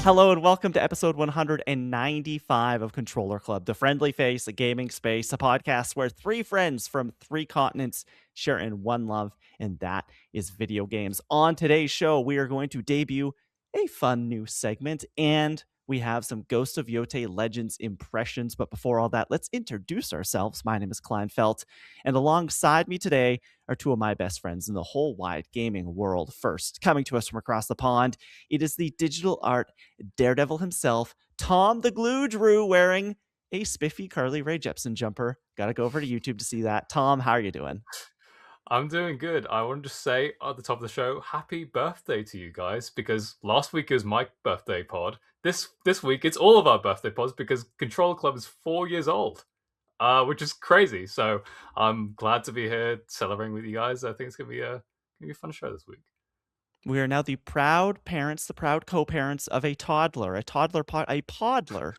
Hello and welcome to episode 195 of Controller Club, the friendly face, a gaming space, a podcast where three friends from three continents share in one love, and that is video games. On today's show, we are going to debut a fun new segment, and we have some Ghost of Yotei Legends impressions. But before all that, let's introduce ourselves. My name is Kleinfeld, and alongside me today are two of my best friends in the whole wide gaming world. First, coming to us from across the pond, it is the digital art Daredevil himself, Tom the Glue Drew, wearing a spiffy Carly Rae Jepsen jumper. Gotta go over to YouTube to see that. Tom, how are you doing? I'm doing good. I wanted to say at the top of the show, happy birthday to you guys, because last week was my birthday pod. This week it's all of our birthday pods because Control Club is 4 years old, which is crazy. So I'm glad to be here celebrating with you guys. I think it's gonna be a fun show this week. We are now the proud parents, the proud co-parents of a toddler, a podler,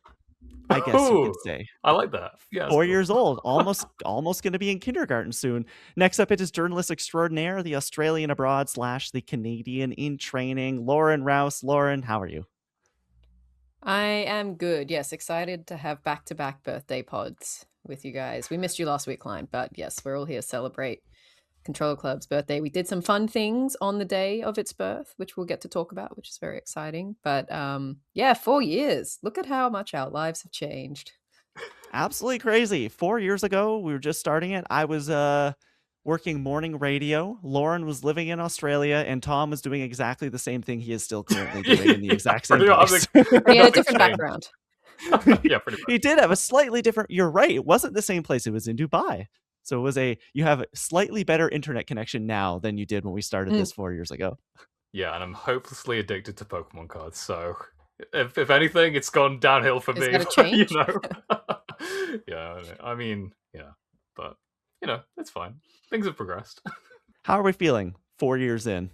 I guess you could Oh, say. I like that. Yeah, that's 4 cool. years old, almost going to be in kindergarten soon. Next up, it is journalist extraordinaire, the Australian abroad / the Canadian in training, Lauren Rouse. Lauren, how are you? I am good. Yes, excited to have back-to-back birthday pods with you guys. We missed you last week, Klein, but yes, we're all here to celebrate Control Club's birthday. We did some fun things on the day of its birth, which we'll get to talk about, which is very exciting. But yeah, 4 years. Look at how much our lives have changed. Absolutely crazy. 4 years ago, we were just starting it. I was working morning radio. Lauren was living in Australia, and Tom was doing exactly the same thing he is still currently doing in the exact same place. He had a different background. Yeah, pretty much. He did have a slightly different. You're right. It wasn't the same place. It was in Dubai. So it was you have a slightly better internet connection now than you did when we started this 4 years ago. Yeah, and I'm hopelessly addicted to Pokemon cards, so if anything, it's gone downhill for Is me. that a change? You know? Yeah, I mean, yeah, but it's fine. Things have progressed. How are we feeling 4 years in?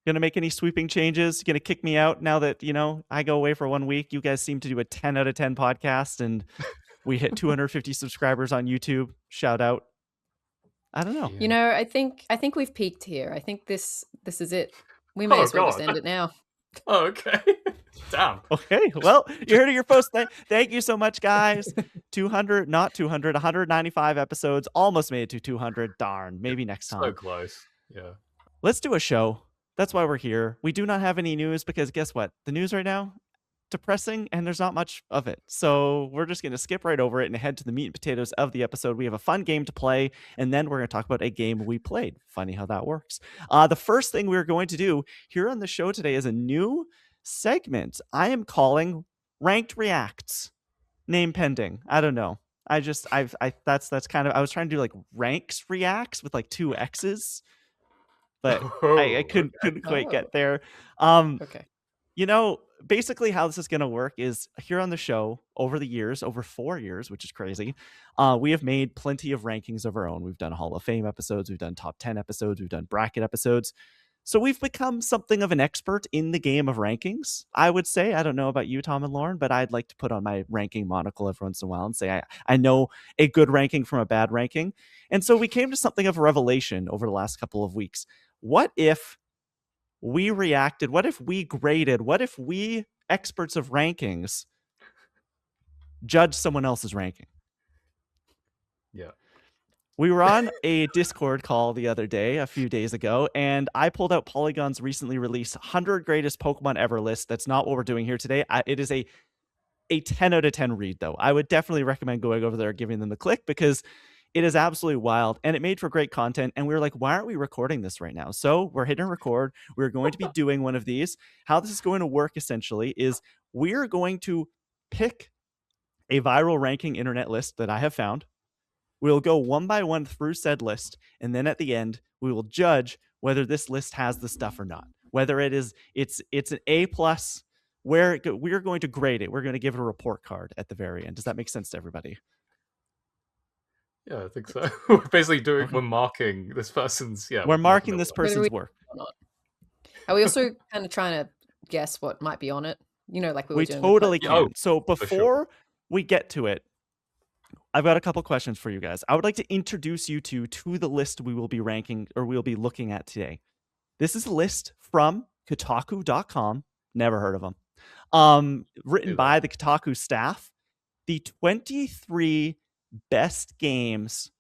Gonna make any sweeping changes? Gonna kick me out now that, I go away for 1 week? You guys seem to do a 10 out of 10 podcast, and we hit 250 subscribers on YouTube. Shout out. I don't know. You know, I think we've peaked here. I think this is it. We may as well just end it now. Oh, okay. Damn. Okay, well, you heard it your post. Thank you so much, guys. 200, not 200, 195 episodes. Almost made it to 200. Darn, maybe next time. So close. Yeah. Let's do a show. That's why we're here. We do not have any news because guess what? The news right now, depressing, and there's not much of it. So we're just going to skip right over it and head to the meat and potatoes of the episode. We have a fun game to play, and then we're going to talk about a game we played. Funny how that works. The first thing we're going to do here on the show today is a new segment I am calling Ranked Reacts. Name pending. I don't know. That's kind of, I was trying to do like Ranks Reacts with like 2 X's, but I couldn't quite get there. Okay. Basically how this is going to work is here on the show over the years, over 4 years, which is crazy. We have made plenty of rankings of our own. We've done Hall of Fame episodes. We've done top 10 episodes. We've done bracket episodes. So we've become something of an expert in the game of rankings, I would say. I don't know about you, Tom and Lauren, but I'd like to put on my ranking monocle every once in a while and say I know a good ranking from a bad ranking. And so we came to something of a revelation over the last couple of weeks. What if we reacted? What if we graded? What if we, experts of rankings, judge someone else's ranking? Yeah. We were on a Discord call the other day, a few days ago, and I pulled out Polygon's recently released 100 Greatest Pokemon Ever list. That's not what we're doing here today. It is a 10 out of 10 read, though. I would definitely recommend going over there and giving them a click because it is absolutely wild, and it made for great content. And we were like, why aren't we recording this right now? So we're hitting record. We're going to be doing one of these. How this is going to work, essentially, is we're going to pick a viral ranking internet list that I have found. We'll go one by one through said list, and then at the end, we will judge whether this list has the stuff or not. Whether it's an A+, where we're going to grade it. We're going to give it a report card at the very end. Does that make sense to everybody? Yeah, I think so. We're marking this person's. Yeah, we're marking this person's work. Are we also kind of trying to guess what might be on it? Like we doing totally can. So before we get to it, I've got a couple questions for you guys. I would like to introduce you to the list we will be ranking, or we'll be looking at today. This is a list from Kotaku.com. Never heard of them. Written by the Kotaku staff. The 23 best games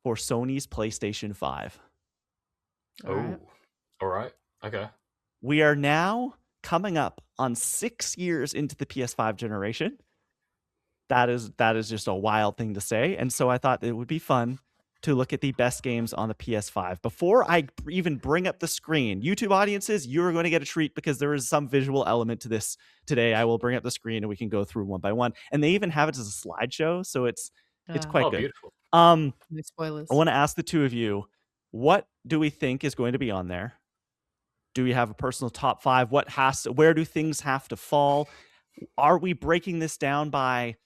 for Sony's PlayStation 5. Oh, all right. Okay. We are now coming up on 6 years into the PS5 generation. That is just a wild thing to say. And so I thought it would be fun to look at the best games on the PS5. Before I even bring up the screen, YouTube audiences, you're going to get a treat because there is some visual element to this today. I will bring up the screen and we can go through one by one. And they even have it as a slideshow, so it's quite good. Beautiful. No spoilers. I want to ask the two of you, what do we think is going to be on there? Do we have a personal top 5? Where do things have to fall? Are we breaking this down by,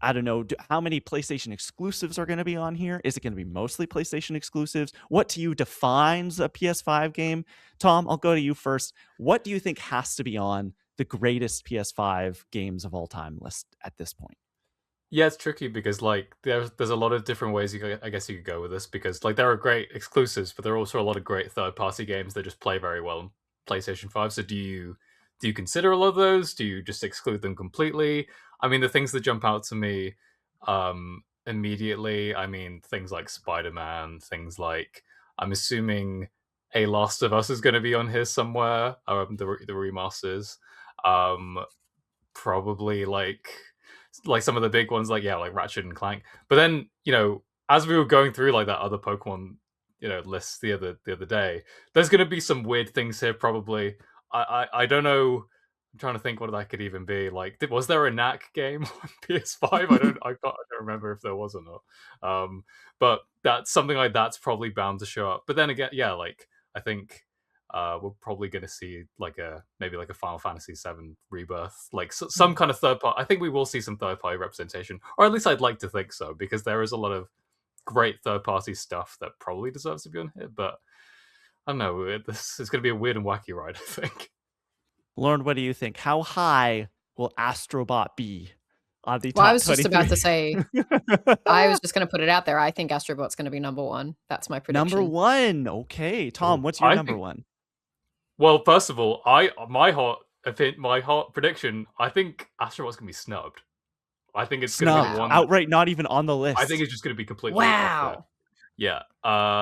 I don't know, how many PlayStation exclusives are going to be on here? Is it going to be mostly PlayStation exclusives? What to you defines a PS5 game? Tom, I'll go to you first. What do you think has to be on the greatest PS5 games of all time list at this point? Yeah, it's tricky because like there's a lot of different ways I guess you could go with this, because like there are great exclusives, but there are also a lot of great third-party games that just play very well on PlayStation 5. So do you consider a lot of those? Do you just exclude them completely? I mean, the things that jump out to me immediately, I mean, things like Spider-Man, things like, I'm assuming A Last of Us is going to be on here somewhere, the remasters. Probably like some of the big ones, like Ratchet and Clank. But then, as we were going through like that other Pokemon, list the other day, there's going to be some weird things here. Probably, I don't know. I'm trying to think what that could even be. Like, was there a Knack game on PS5? I don't remember if there was or not. But that's something like that's probably bound to show up. But then again, yeah, like I think we're probably going to see maybe a Final Fantasy VII Rebirth, like some kind of third party. I think we will see some third party representation, or at least I'd like to think so, because there is a lot of great third party stuff that probably deserves to be on here. But I don't know. This is going to be a weird and wacky ride, I think. Lauren, what do you think? How high will Astrobot be on the top 23? Well, I was just about to say, I was just going to put it out there. I think Astrobot's going to be number 1. That's my prediction. Number 1. Okay. Tom, what's your number 1? Well, first of all, my hot prediction, I think Astrobot's going to be snubbed. I think it's going to be one outright, not even on the list. I think it's just going to be completely off there. Yeah.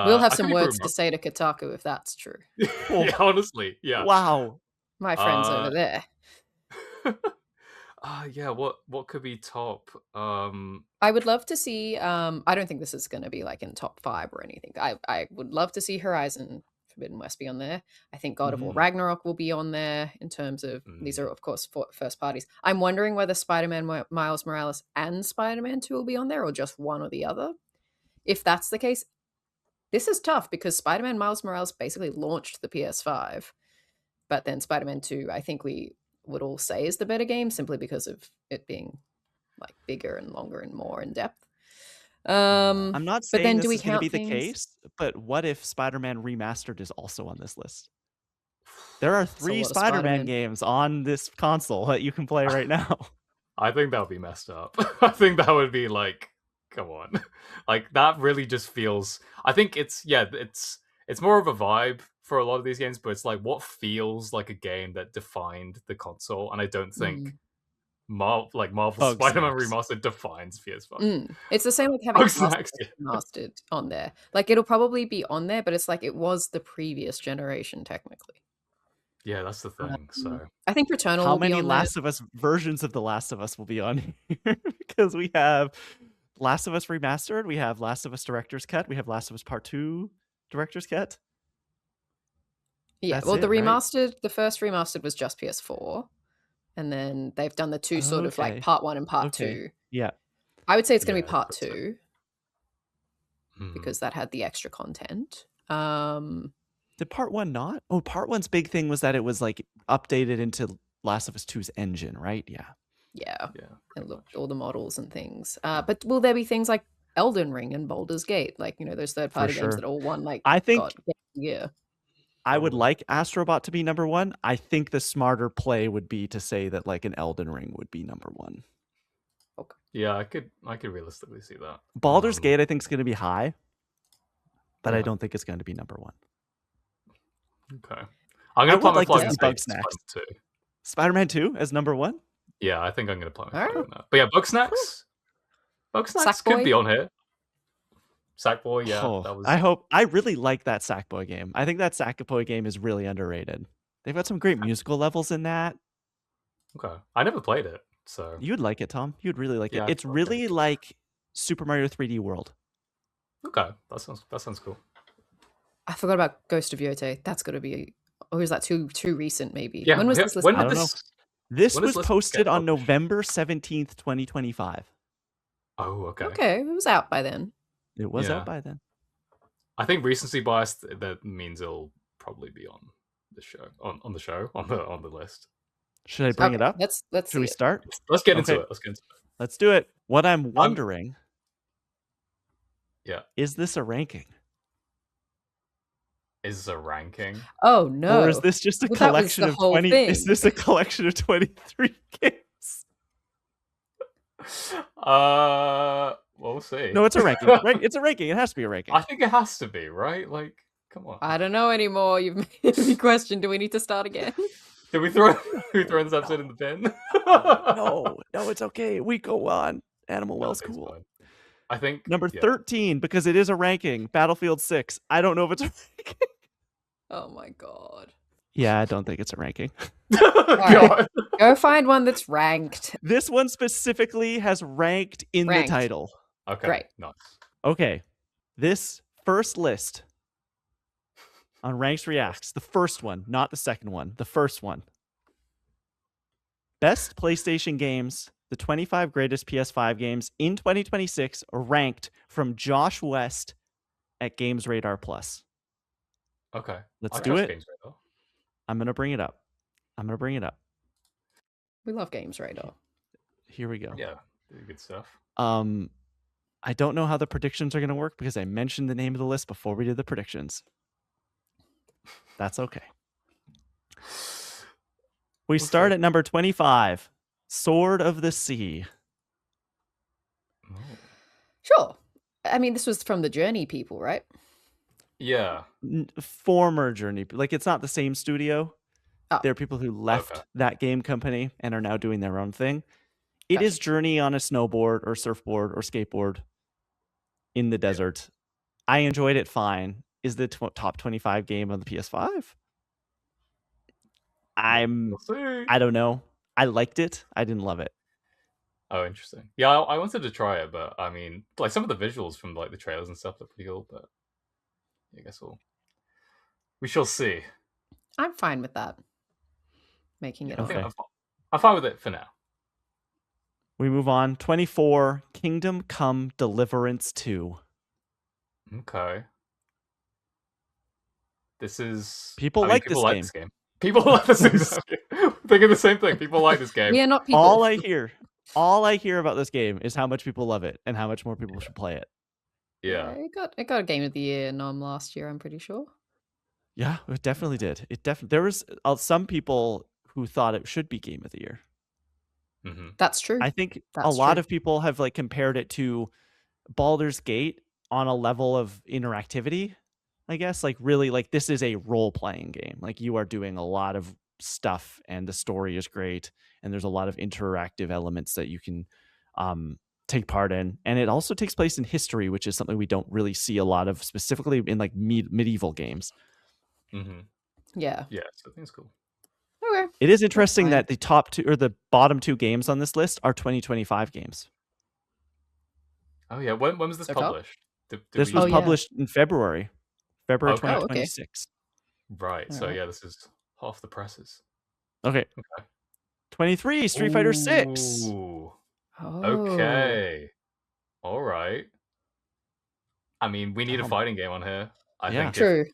We'll have some words to say to Kotaku if that's true. Yeah, honestly, yeah. Wow. My friends over there. Yeah, what could be top? I would love to see, I don't think this is going to be like in top 5 or anything. I would love to see Horizon Forbidden West be on there. I think God of War Ragnarok will be on there in terms of, these are of course first parties. I'm wondering whether Spider-Man Miles Morales and Spider-Man 2 will be on there, or just one or the other. If that's the case, this is tough because Spider-Man Miles Morales basically launched the PS5. But then Spider-Man 2, I think we would all say is the better game, simply because of it being like bigger and longer and more in depth. I'm not saying but then this do we is going to be count the case, but what if Spider-Man Remastered is also on this list? There are 3 Spider-Man games on this console that you can play right now. I think that would be messed up. I think that would be like, come on. Like, that really just feels... I think it's more of a vibe for a lot of these games, but it's like what feels like a game that defined the console, and I don't think Marvel Spider-Man Remastered defines PS5. It's the same like having Remastered on there. Like, it'll probably be on there, but it's like it was the previous generation technically. Yeah, that's the thing. So I think Returnal How will be many on Last of Us versions of The Last of Us will be on here? Because we have Last of Us Remastered, we have Last of Us Director's Cut, we have Last of Us Part 2 Director's Cut. Yeah, That's well, the remastered, right? The first remastered was just PS4, and then they've done the 2 sort of like part 1 and part 2. Yeah, I would say it's going to be part 2 because that had the extra content. Did part 1 not? Oh, part 1's big thing was that it was like updated into Last of Us 2's engine, right? Yeah. And looked all the models and things. But will there be things like Elden Ring and Baldur's Gate, like, those third-party games that all won like I think I would like Astrobot to be number 1. I think the smarter play would be to say that like an Elden Ring would be number 1. Okay. Yeah, I could realistically see that. Baldur's Gate I think is going to be high, but I don't think it's going to be number 1. Okay. I'm going to put my like to see Bugsnax too. Spider-Man 2 as number 1? Yeah, I think I'm gonna play my All phone right. on that. But yeah, Bugsnax. Bugsnax could Sackboy? be on here. Sackboy, yeah, Oh, that was. I really like that Sackboy game. I think that Sackboy game is really underrated. They've got some great musical levels in that. Okay. I never played it, so You'd like it, Tom. You'd really like it. yeah. It's really like Super Mario 3D World. Okay, that sounds cool. I forgot about Ghost of Yotei. That's got to be, or is that too recent? Maybe. Yeah, When was this list? when I did don't know. this? This When does was this posted get on published? November 17th, 2025. Oh, okay. Okay, it was out by then. It was Yeah. out by then. I think recency bias. That means it'll probably be on the show. On the show on the list. Should I bring Okay, it up? let's Should see we it. start? Let's get into Okay. it. Let's get into it. Let's do it. What I'm wondering, Yeah, is this a ranking? is a ranking. Oh no! Or is this just a Well, that was collection the of whole 20? Is thing. this a collection of 23 games? We'll see. No, it's a ranking. Right? It's a ranking. It has to be a ranking. I think it has to be, right? Like, come on. I don't know anymore. You've made me question. Do we need to start again? Did we throw this episode in the bin? No, it's okay. We go on. Animal No, I Well's think it's cool. fine. I think Number yeah. 13, because it is a ranking. Battlefield 6. I don't know if it's a ranking. Oh my god! Yeah, I don't think it's a ranking. God. Go find one that's ranked. This one specifically has ranked in Ranked. the title. Okay. Great. Nice. Okay. This first list on Ranks Reacts, the first one, not the second one, the first one. Best PlayStation games, the 25 greatest PS5 games in 2026, ranked from Josh West at GamesRadar Plus. Okay. Let's I do trust it. GamesRadar. I'm going to bring it up. We love GamesRadar. Here we go. Yeah. Good stuff. I don't know how the predictions are going to work because I mentioned the name of the list before we did the predictions. That's okay. We start at number 25, Sword of the Sea. Oh. Sure. I mean, this was from the Journey people, right? Yeah. Former Journey. Like, it's not the same studio. Oh. There are people who left that game company and are now doing their own thing. It Gotcha. is Journey on a snowboard or surfboard or skateboard in the desert. I enjoyed it fine. Is the top 25 game on the PS5? We'll see. I don't know. I liked it. I didn't love it. Oh, interesting. Yeah, I wanted to try it, but I mean, like some of the visuals from like the trailers and stuff look pretty cool. But I guess we shall see. I'm fine with that. Making it Okay. I'm fine with it for now. We move on. 24, Kingdom Come Deliverance 2. Okay. This is People like this game. People like this game. Thinking the same thing. People like this game. We are not people. All I hear about this game is how much people love it and how much more people should play it. Yeah. It got a Game of the Year nom last year, I'm pretty sure. Yeah, it definitely did. There was some people who thought it should be Game of the Year. Mm-hmm. That's true. I think a lot of people have like compared it to Baldur's Gate on a level of interactivity, I guess. Like really, like this is a role-playing game. Like you are doing a lot of stuff and the story is great and there's a lot of interactive elements that you can take part in. And it also takes place in history, which is something we don't really see a lot of, specifically in like medieval games. Mm-hmm. Yeah. Yeah, so I think it's cool. Okay. It is interesting that the top two or the bottom two games on this list are 2025 games. Oh yeah, when was this published? This was published in February 2026. Right. So yeah, this is half the presses. Okay. 23, Street Fighter 6. Ooh. Okay. All right. I mean, we need a fighting game on here. I think true.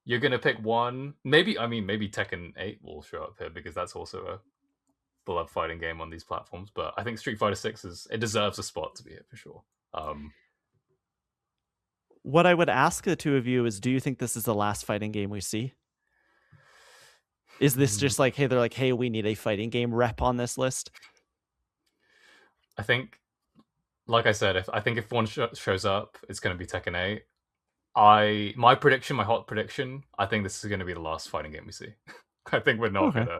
You're gonna pick one. Maybe Tekken 8 will show up here because that's also a beloved fighting game on these platforms. But I think Street Fighter 6 deserves a spot to be here for sure. What I would ask the two of you is, do you think this is the last fighting game we see? Is this just like, they're like, hey, we need a fighting game rep on this list? I think, like I said, if one shows up, it's going to be Tekken 8. My hot prediction, I think this is going to be the last fighting game we see. I think we're not gonna.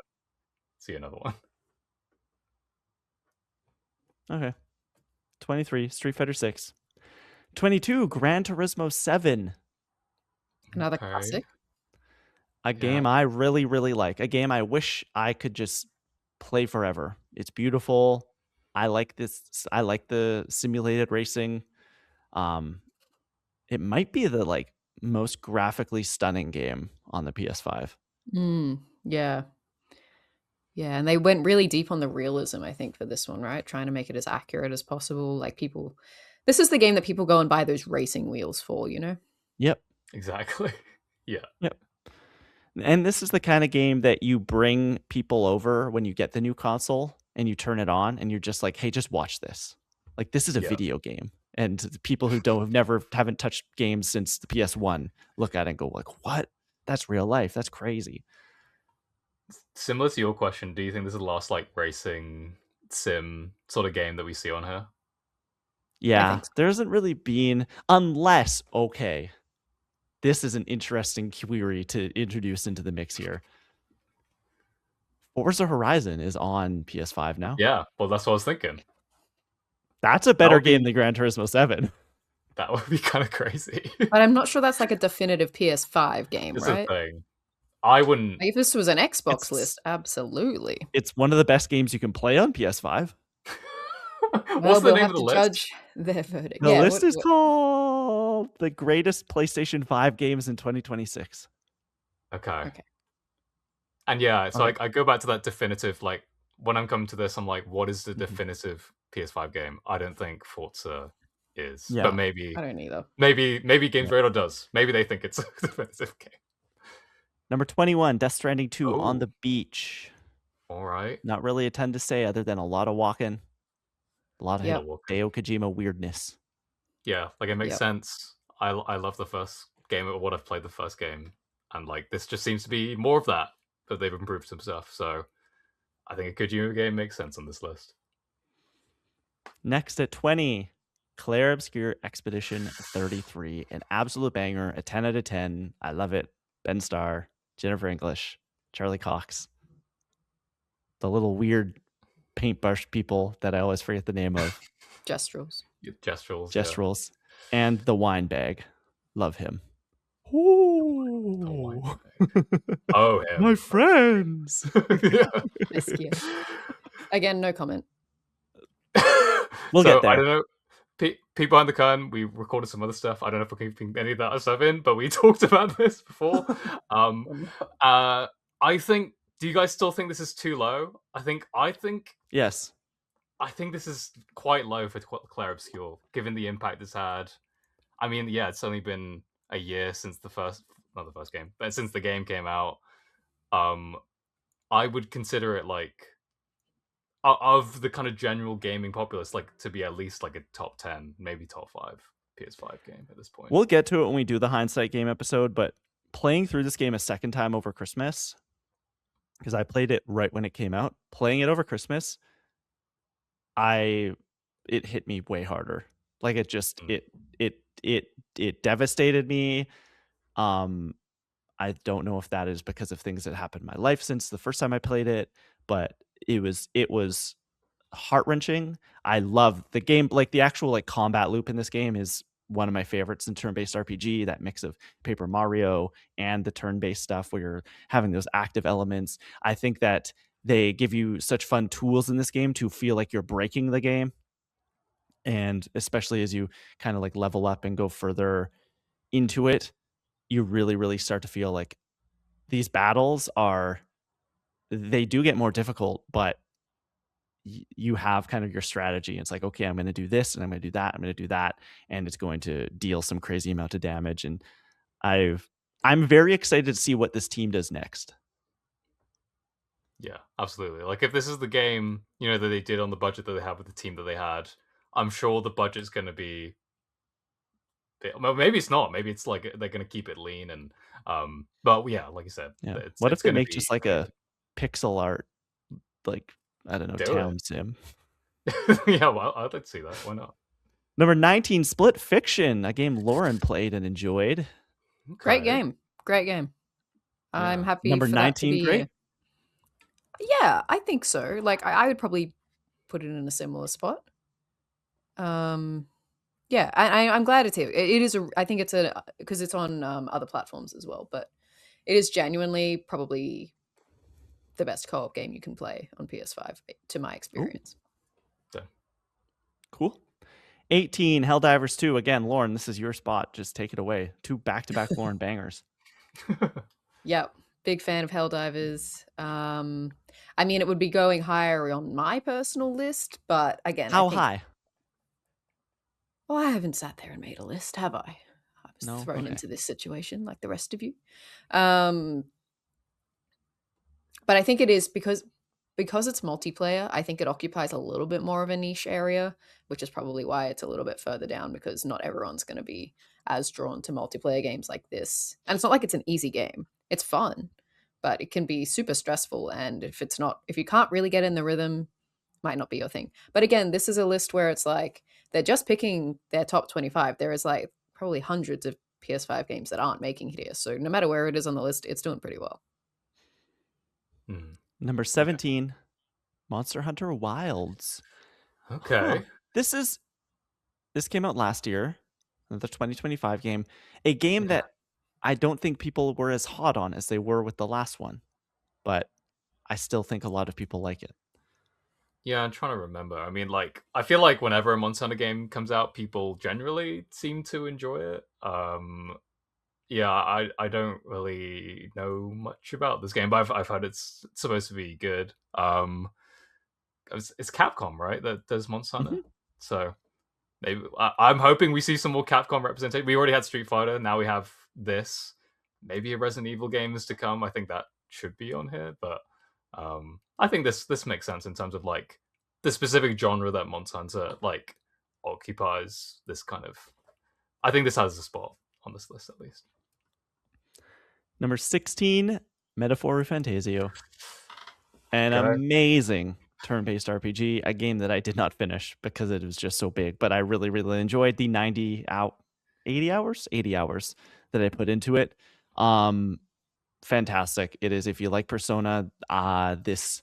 see another one. Okay. 23, Street Fighter 6. 22, Gran Turismo 7. Another Okay. classic. A game I really, really like. A game I wish I could just play forever. It's beautiful. I like this. I like the simulated racing. It might be the like most graphically stunning game on the PS5. Yeah. Yeah, and they went really deep on the realism, I think, for this one, right? Trying to make it as accurate as possible. Like people, this is the game that people go and buy those racing wheels for, you know? Yep. Exactly. Yeah. Yep. And this is the kind of game that you bring people over when you get the new console and you turn it on and you're just like, hey, just watch this. Like this is a Yeah. video game. And the people who haven't touched games since the PS1 look at it and go like, what? That's real life. That's crazy. Similar to your question, do you think this is the last like racing sim sort of game that we see on here? Yeah, think so. there hasn't really been, unless, okay, this is an interesting query to introduce into the mix here. Forza Horizon is on PS5 now. Yeah, well, that's what I was thinking. That's a better game than Gran Turismo 7. That would be kind of crazy. But I'm not sure that's like a definitive PS5 game, It's right? a thing. I wouldn't. Like if this was an Xbox list, absolutely. It's one of the best games you can play on PS5. What's the we'll name have of the to list? judge their verdict. The Yeah, list is called the greatest PlayStation 5 games in 2026. Okay. And yeah, so Okay. I go back to that definitive, like, when I'm coming to this, I'm like, what is the definitive PS5 game? I don't think Forza is. Yeah. But maybe I don't either. maybe GamesRadar does. Maybe they think it's a definitive game. Number 21, Death Stranding 2 on Oh. the beach. All right. Not really a ton to say other than a lot of walking. A lot of Hideo Kojima weirdness. Yeah, like it makes sense. I love the first game of what I've played the first game. And like this just seems to be more of that, but they've improved some stuff. So I think a Kojima game makes sense on this list. Next at 20, Claire Obscure Expedition 33. An absolute banger, a 10 out of 10. I love it. Ben Starr, Jennifer English, Charlie Cox. The little weird paintbrush people that I always forget the name of. Gestrels. Gestrels. Yeah. And the wine bag. Love him. Ooh. Oh, him. My friends. Again, no comment. We'll get there. I don't know. Peek behind the curtain, we recorded some other stuff. I don't know if we're keeping any of that stuff in, but we talked about this before. I think. Do you guys still think this is too low? I think. Yes. I think this is quite low for Claire Obscure, given the impact it's had. I mean, yeah, it's only been a year since not the first game, but since the game came out. I would consider it like of the kind of general gaming populace, like to be at least like a top 10, maybe top 5 PS5 game at this point. We'll get to it when we do the hindsight game episode, but playing through this game a second time over Christmas, because I played it right when it came out, playing it over Christmas, it hit me way harder. Like it just it devastated me. I don't know if that is because of things that happened in my life since the first time I played it, but it was heart-wrenching. I love the game, like the actual like combat loop in this game is one of my favorites in turn-based RPG, that mix of Paper Mario and the turn-based stuff where you're having those active elements. I think that they give you such fun tools in this game to feel like you're breaking the game. And especially as you kind of like level up and go further into it, you really, really start to feel like these battles they do get more difficult, but you have kind of your strategy. It's like, okay, I'm going to do this and I'm going to do that. I'm going to do that. And it's going to deal some crazy amount of damage. And I'm very excited to see what this team does next. Yeah, absolutely. Like if this is the game, that they did on the budget that they had with the team that they had, I'm sure the budget's going to be. Maybe it's not. Maybe it's like they're going to keep it lean and. But yeah, like you said. Yeah. What if they make just like a pixel art, like I don't know, town sim? Yeah, well, I'd like to see that. Why not? Number 19, Split Fiction, a game Lauren played and enjoyed. Okay. Great game. I'm happy Number for 19, that to be great. Yeah, I think so. Like, I would probably put it in a similar spot. Yeah, I'm glad it's here. It is a. I think it's a because it's on other platforms as well. But it is genuinely probably the best co-op game you can play on PS5, to my Ooh, experience. So, cool. 18, Helldivers 2. Again, Lauren, this is your spot. Just take it away. Two back-to-back Lauren bangers. Yep, big fan of Helldivers. I mean, it would be going higher on my personal list, but again, I How think. high? Well, I haven't sat there and made a list, have I? I was No? thrown Okay. into this situation like the rest of you. Um, but I think it is because it's multiplayer. I think it occupies a little bit more of a niche area, which is probably why it's a little bit further down, because not everyone's going to be as drawn to multiplayer games like this. And it's not like it's an easy game. It's fun, but it can be super stressful, and if you can't really get in the rhythm, might not be your thing. But again, this is a list where it's like they're just picking their top 25. There is like probably hundreds of PS5 games that aren't making it here. So no matter where it is on the list, it's doing pretty well. Number 17, Monster Hunter Wilds. Okay. This came out last year, the 2025 game. A game Yeah. that I don't think people were as hot on as they were with the last one, but I still think a lot of people like it. Yeah, I'm trying to remember. I mean, like, I feel like whenever a Monster Hunter game comes out, people generally seem to enjoy it. Yeah, I don't really know much about this game, but I've heard it's supposed to be good. It's Capcom, right? That does Monster Hunter. Mhm. So maybe I'm hoping we see some more Capcom representation. We already had Street Fighter, now we have this. Maybe a Resident Evil game is to come. I think that should be on here, but I think this makes sense in terms of like the specific genre that Monster Hunter like occupies. This kind of, I think this has a spot on this list at least. Number 16, Metaphor Fantasio. An Okay. amazing turn-based RPG, a game that I did not finish because it was just so big, but I really, really enjoyed the 80 hours that I put into it. Fantastic. It is, if you like Persona, this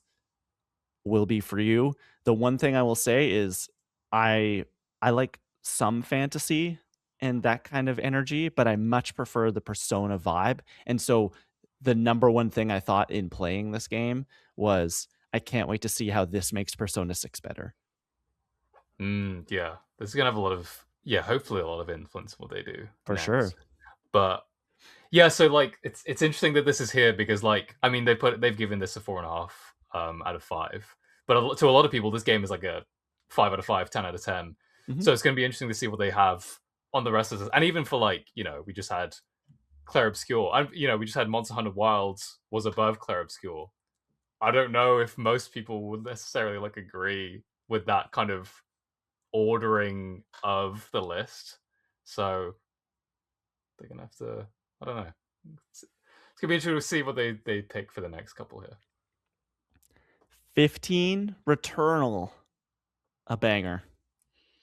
will be for you. The one thing I will say is I like some fantasy and that kind of energy, but I much prefer the Persona vibe. And so the number one thing I thought in playing this game was I can't wait to see how this makes Persona 6 better. Yeah, this is gonna have a lot of hopefully a lot of influence in what they do For next. sure. But yeah, so like it's interesting that this is here because like I mean they've given this a 4.5 out of 5, but to a lot of people this game is like a 5 out of 5, 10 out of 10. Mhm. So it's going to be interesting to see what they have on the rest of this, and even for like we just had Clair Obscur, and we just had Monster Hunter Wilds was above Clair Obscur. I don't know if most people would necessarily like agree with that kind of ordering of the list, so they're gonna have to. I don't know. It's gonna be interesting to see what they pick for the next couple here. 15, Returnal. A banger.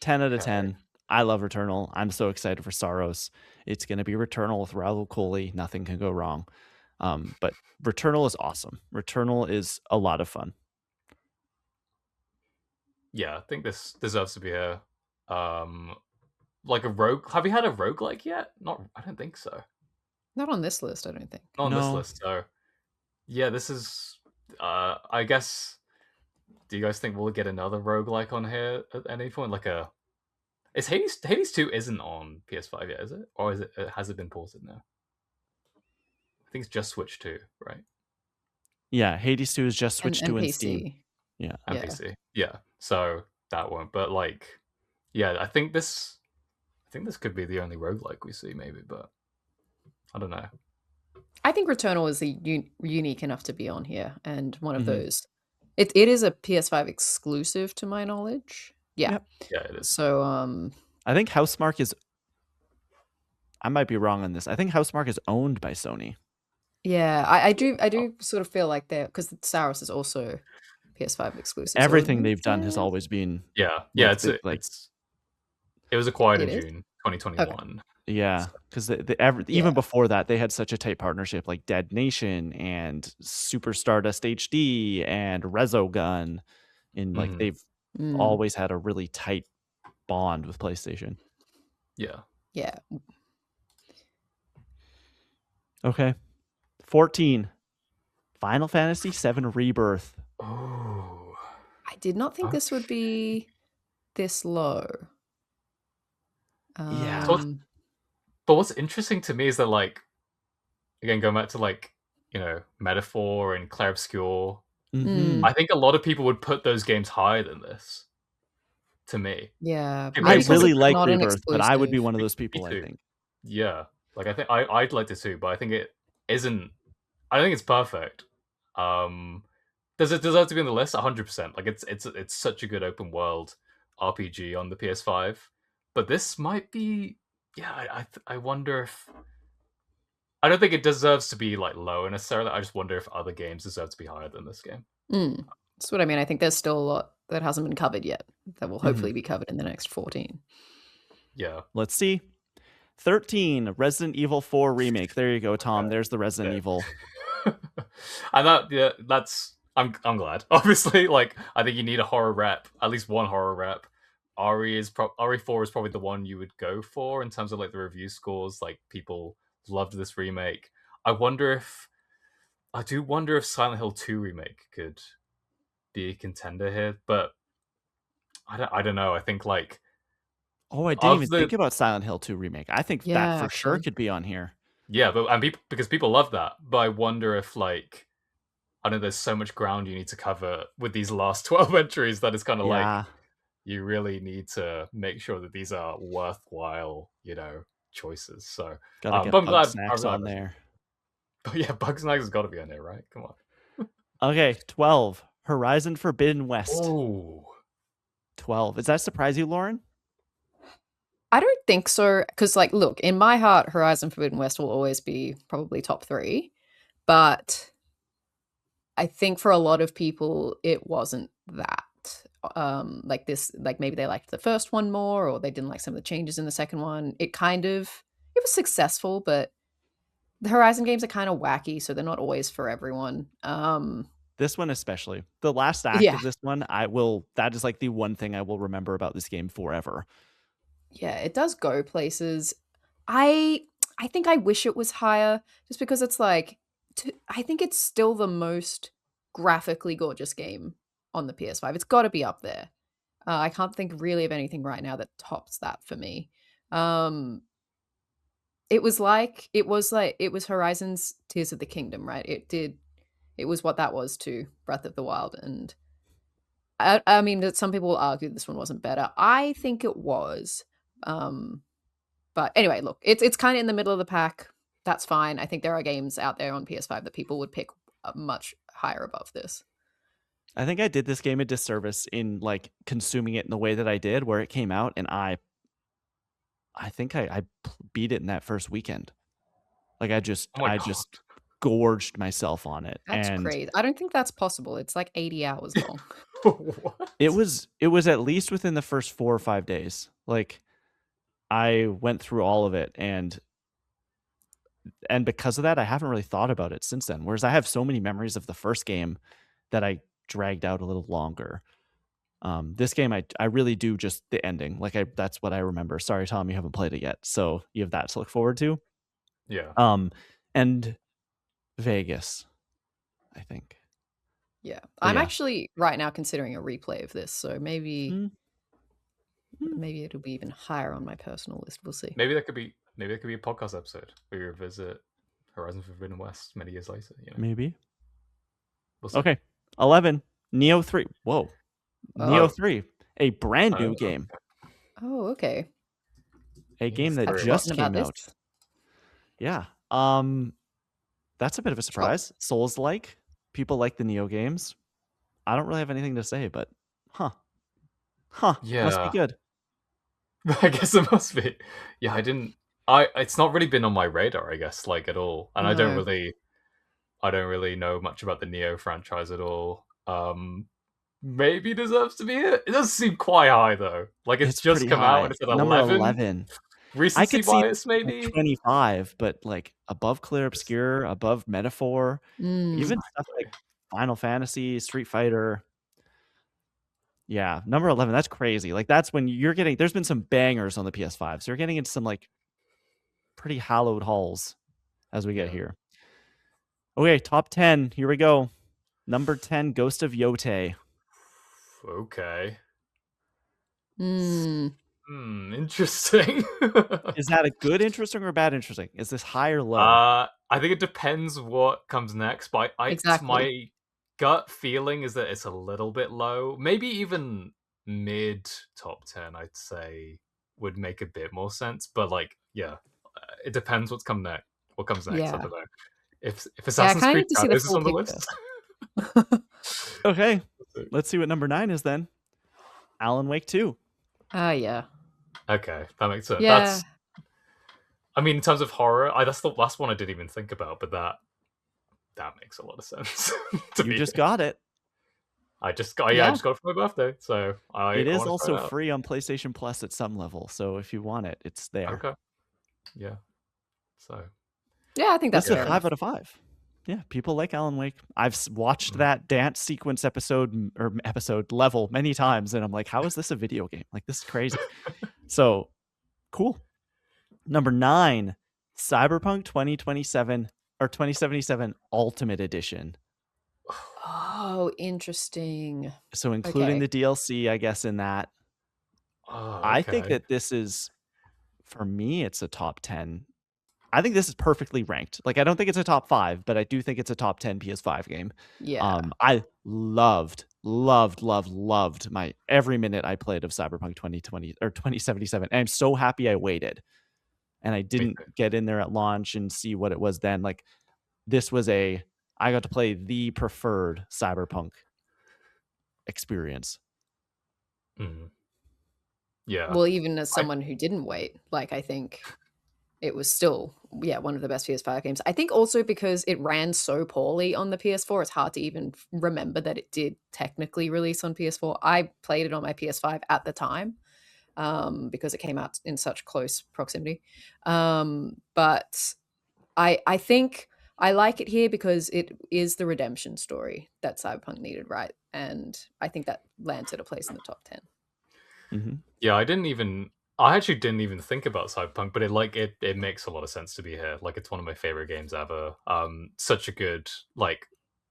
10 out of 10. I love Returnal. I'm so excited for Saros. It's going to be Returnal with Raul Coley. Nothing can go wrong. But Returnal is awesome. Returnal is a lot of fun. Yeah, I think this deserves to be a like a rogue. Have you had a roguelike yet? Not, I don't think so. Not on this list, I don't think. Not on this No. list. So yeah, this is. I guess. Do you guys think we'll get another roguelike on here at any point? Like a. Is Hades 2 isn't on PS5 yet, is it? Or is it? Has it been ported now? I think it's just Switch 2, right? Yeah, Hades 2 is just switched to in PC. Steam. Yeah. And PC. Yeah. So that one. But like, yeah, I think this could be the only roguelike we see, maybe, but I don't know. I think Returnal is unique enough to be on here, and one of Mhm. those. It is a PS5 exclusive, to my knowledge. Yeah. Yep. Yeah, it is. So I think Housemarque is. I might be wrong on this. I think Housemarque is owned by Sony. yeah, I do sort of feel like they're, because Saros is also PS5 exclusive. so it Everything they've makes done has sense. always been Yeah. like it was acquired It in is? June 2021. Yeah, because Yeah. even before that, they had such a tight partnership, like Dead Nation and Super Stardust HD and Resogun, and like Mhm. they've Mm, always had a really tight bond with PlayStation. Yeah. yeah. Okay, 14, Final Fantasy VII Rebirth. Oh. I did not think this would be this low. Yeah. So but what's interesting to me is that, like, again, going back to, like, Metaphor and Clair Obscur, Mhm. mm, I think a lot of people would put those games higher than this, to me. yeah, People I maybe like because some really it's like not an Rebirth, but I would be exclusive. one of those me people, I too. think. Yeah. Like, I'd like to too, but I think it isn't I don't think it's perfect. Um, does it deserve to be on the list? 100%. Like, it's such a good open world RPG on the PS5, but this might be. Yeah, I wonder if I don't think it deserves to be like lower necessarily. I just wonder if other games deserve to be higher than this game. Mm, that's what I mean. I think there's still a lot that hasn't been covered yet that will Mhm. hopefully be covered in the next 14. Yeah. Let's see. 13, Resident Evil 4 Remake. There you go, Tom. Okay. There's the Resident Evil. And that's I'm glad. Obviously, like I think you need a horror rep, at least one horror rep. RE4 is probably the one you would go for in terms of like the review scores. Like people loved this remake. I wonder if I do wonder if Silent Hill 2 remake could be a contender here, but I don't know. I think like Oh, I didn't of even the think about Silent Hill 2 Remake. I think that Yeah, for sure actually. could be on here. yeah, but and people because people love that. But I wonder if like I know there's so much ground you need to cover with these last 12 entries that it's kind of like Yeah, you really need to make sure that these are worthwhile, choices. So, gotta but get I'm Bug glad. Snacks on there. But yeah, Bugsnax has got to be on there, right? Come on. Okay, 12, Horizon Forbidden West. Oh, 12. Does that surprise you, Lauren? I don't think so. Because, like, look, in my heart, Horizon Forbidden West will always be probably top 3. But I think for a lot of people, it wasn't that. Like this, like maybe they liked the first one more, or they didn't like some of the changes in the second one. It was successful, but the Horizon games are kind of wacky, so they're not always for everyone. This one especially. The last act Yeah, of this one, that is like the one thing I will remember about this game forever. yeah, it does go places. I I think I wish it was higher, just because it's like, I think it's still the most graphically gorgeous game on the PS5. It's got to be up there. I can't think really of anything right now that tops that for me. Um, it was Horizon's Tears of the Kingdom, right? It was what that was to Breath of the Wild, and I mean that some people will argue this one wasn't better. I think it was. Um, but anyway, look, it's kind of in the middle of the pack. That's fine. I think there are games out there on PS5 that people would pick much higher above this. I think I did this game a disservice in like consuming it in the way that I did, where it came out, and I think beat it in that first weekend. Like oh my I god. just gorged myself on it, That's and crazy. I don't think that's possible. It's like 80 hours long. What? it was at least within the first 4 or 5 days. Like I went through all of it, and because of that, I haven't really thought about it since then. Whereas I have so many memories of the first game that I dragged out a little longer. This game, I really do just the ending. Like that's what I remember. Sorry, Tom, you haven't played it yet, so you have that to look forward to. Yeah. And Vegas, I think. Yeah. But I'm yeah. actually right now considering a replay of this, so Hmm. Hmm. maybe it'll be even higher on my personal list. We'll see. Maybe that could be a podcast episode where you revisit Horizon Forbidden West many years later. Maybe. We'll see. Okay. 11. Neo 3. Whoa. Neo Oh, 3. A brand new okay. game. Oh, okay. A game that I'd Three. just forgotten about came this. out. Yeah. That's a bit of a surprise. Souls like. People like the Neo games. I don't really have anything to say, but huh. Must be Yeah. good. I guess it must be. Yeah, I didn't. It's not really been on my radar, I guess, like at all. And No. I don't really know much about the Neo franchise at all. Maybe deserves to be it. It does seem quite high though. Like it's It's just pretty come out and high. it's at Number 11. 11. I Recency could see bias, like maybe. 25, but like above Clear Obscure, above Metaphor, Mm. even stuff like Final Fantasy, Street Fighter. Yeah, number 11, that's crazy. Like that's when you're getting there's been some bangers on the PS5. So you're getting into some like pretty hallowed halls as we get Yeah. here. Okay, top 10. Here we go. Number 10, Ghost of Yotei. Okay. Mm. Interesting. Is that a good interesting or bad interesting? Is this high or low? I think it depends what comes next, but Exactly. my gut feeling is that it's a little bit low. Maybe even mid top 10, I'd say, would make a bit more sense. But like, yeah, it depends what's come next. What comes next? I Yeah. don't know. If Yeah, I Assassin's kind of Creed need to see the Shadows is full on the picture. list, Okay, let's see what number 9 is then. Alan Wake 2. Ah, yeah. okay, that makes sense. Yeah. I mean, in terms of horror, that's the last one I didn't even think about, but that makes a lot of sense to You me. just got it. I just got Yeah. it for my birthday, so I It is want to try also it out. free on PlayStation Plus at some level, so if you want it, it's there. Okay, yeah. So Yeah, I think This that's is a fair 5 enough. out of 5. Yeah, people like Alan Wake. I've watched that dance sequence episode level many times, and I'm like, how is this a video game? Like, this is crazy. So, cool. Number 9, Cyberpunk 2027 or 2077 Ultimate Edition. Oh, interesting. So, including Okay. the DLC, I guess, in that. oh, I think okay. that this is, for me, it's a top 10. I think this is perfectly ranked. Like, I don't think it's a top 5, but I do think it's a top 10 PS5 game. Yeah. I loved my every minute I played of Cyberpunk 2020 or 2077. And I'm so happy I waited and I Me didn't too. get in there at launch and see what it was then. Like, this was I got to play the preferred Cyberpunk experience. Mhm. Yeah. Well, even as I someone who didn't wait, like, I think it was still, yeah, one of the best PS5 games. I think also because it ran so poorly on the PS4, it's hard to even remember that it did technically release on PS4. I played it on my PS5 at the time, because it came out in such close proximity. But I think I like it here because it is the redemption story that Cyberpunk needed, right? And I think that lands at a place in the top 10. Mhm. Yeah, I actually didn't even think about Cyberpunk, but it makes a lot of sense to be here. Like it's one of my favorite games ever. Such a good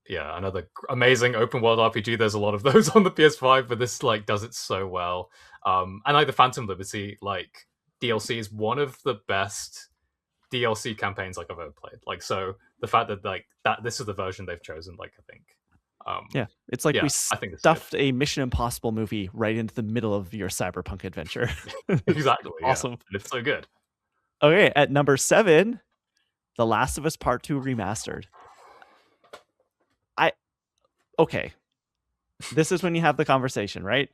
yeah, another amazing open world RPG. There's a lot of those on the PS5, but this like does it so well. And like the Phantom Liberty like DLC is one of the best DLC campaigns like I've ever played. Like so the fact that like that this is the version they've chosen, like I think Yeah, it's like we yeah, I think it's good. stuffed a Mission Impossible movie right into the middle of your Cyberpunk adventure. It's Exactly, yeah. awesome. And it's so good. Okay, at number 7, The Last of Us Part 2 Remastered. Okay, this is when you have the conversation, right?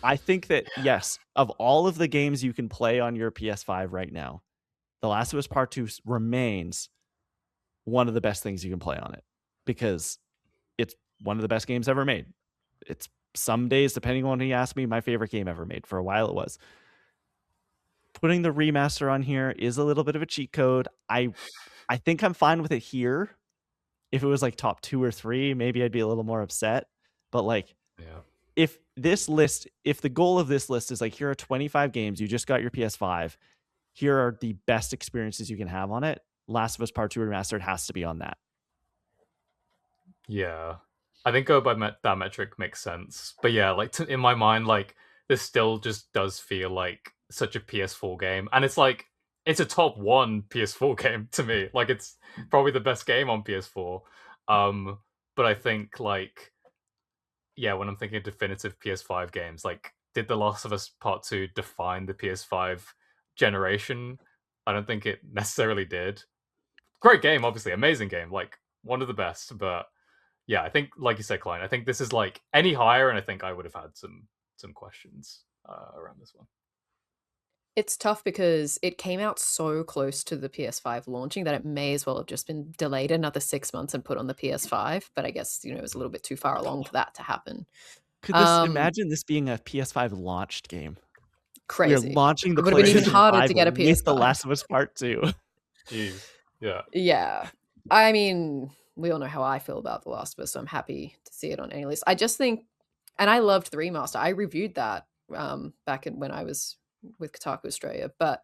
I think that, yes, of all of the games you can play on your PS5 right now, The Last of Us Part 2 remains one of the best things you can play on it because it's one of the best games ever made. It's some days, depending on when you ask me, my favorite game ever made. For a while, it was. Putting the remaster on here is a little bit of a cheat code. I think I'm fine with it here. If it was like top 2 or 3, maybe I'd be a little more upset. But like, Yeah. if the goal of this list is like, here are 25 games, you just got your PS5, here are the best experiences you can have on it, Last of Us Part 2 Remastered has to be on that. Yeah. I think go by that metric makes sense. But yeah, like in my mind, like this still just does feel like such a PS4 game, and it's like it's a top one PS4 game to me. Like it's probably the best game on PS4. But I think like yeah, when I'm thinking definitive PS5 games, like did The Last of Us Part 2 define the PS5 generation? I don't think it necessarily did. Great game, obviously, amazing game, like one of the best, but yeah, I think, like you said, Klein, I think this is like any higher, and I think I would have had some questions around this one. It's tough because it came out so close to the PS5 launching that it may as well have just been delayed another 6 months and put on the PS5, but I guess, it was a little bit too far along for that to happen. Could this Um, imagine this being a PS5 launched game? We are Crazy. launching the It would have been even PlayStation harder 5 to get a with The PS5. Last of Us Part 2. Jeez. Yeah. Yeah. I mean, we all know how I feel about The Last of Us, so I'm happy to see it on any list. I just think, and I loved the remaster. I reviewed that back when I was with Kotaku Australia. But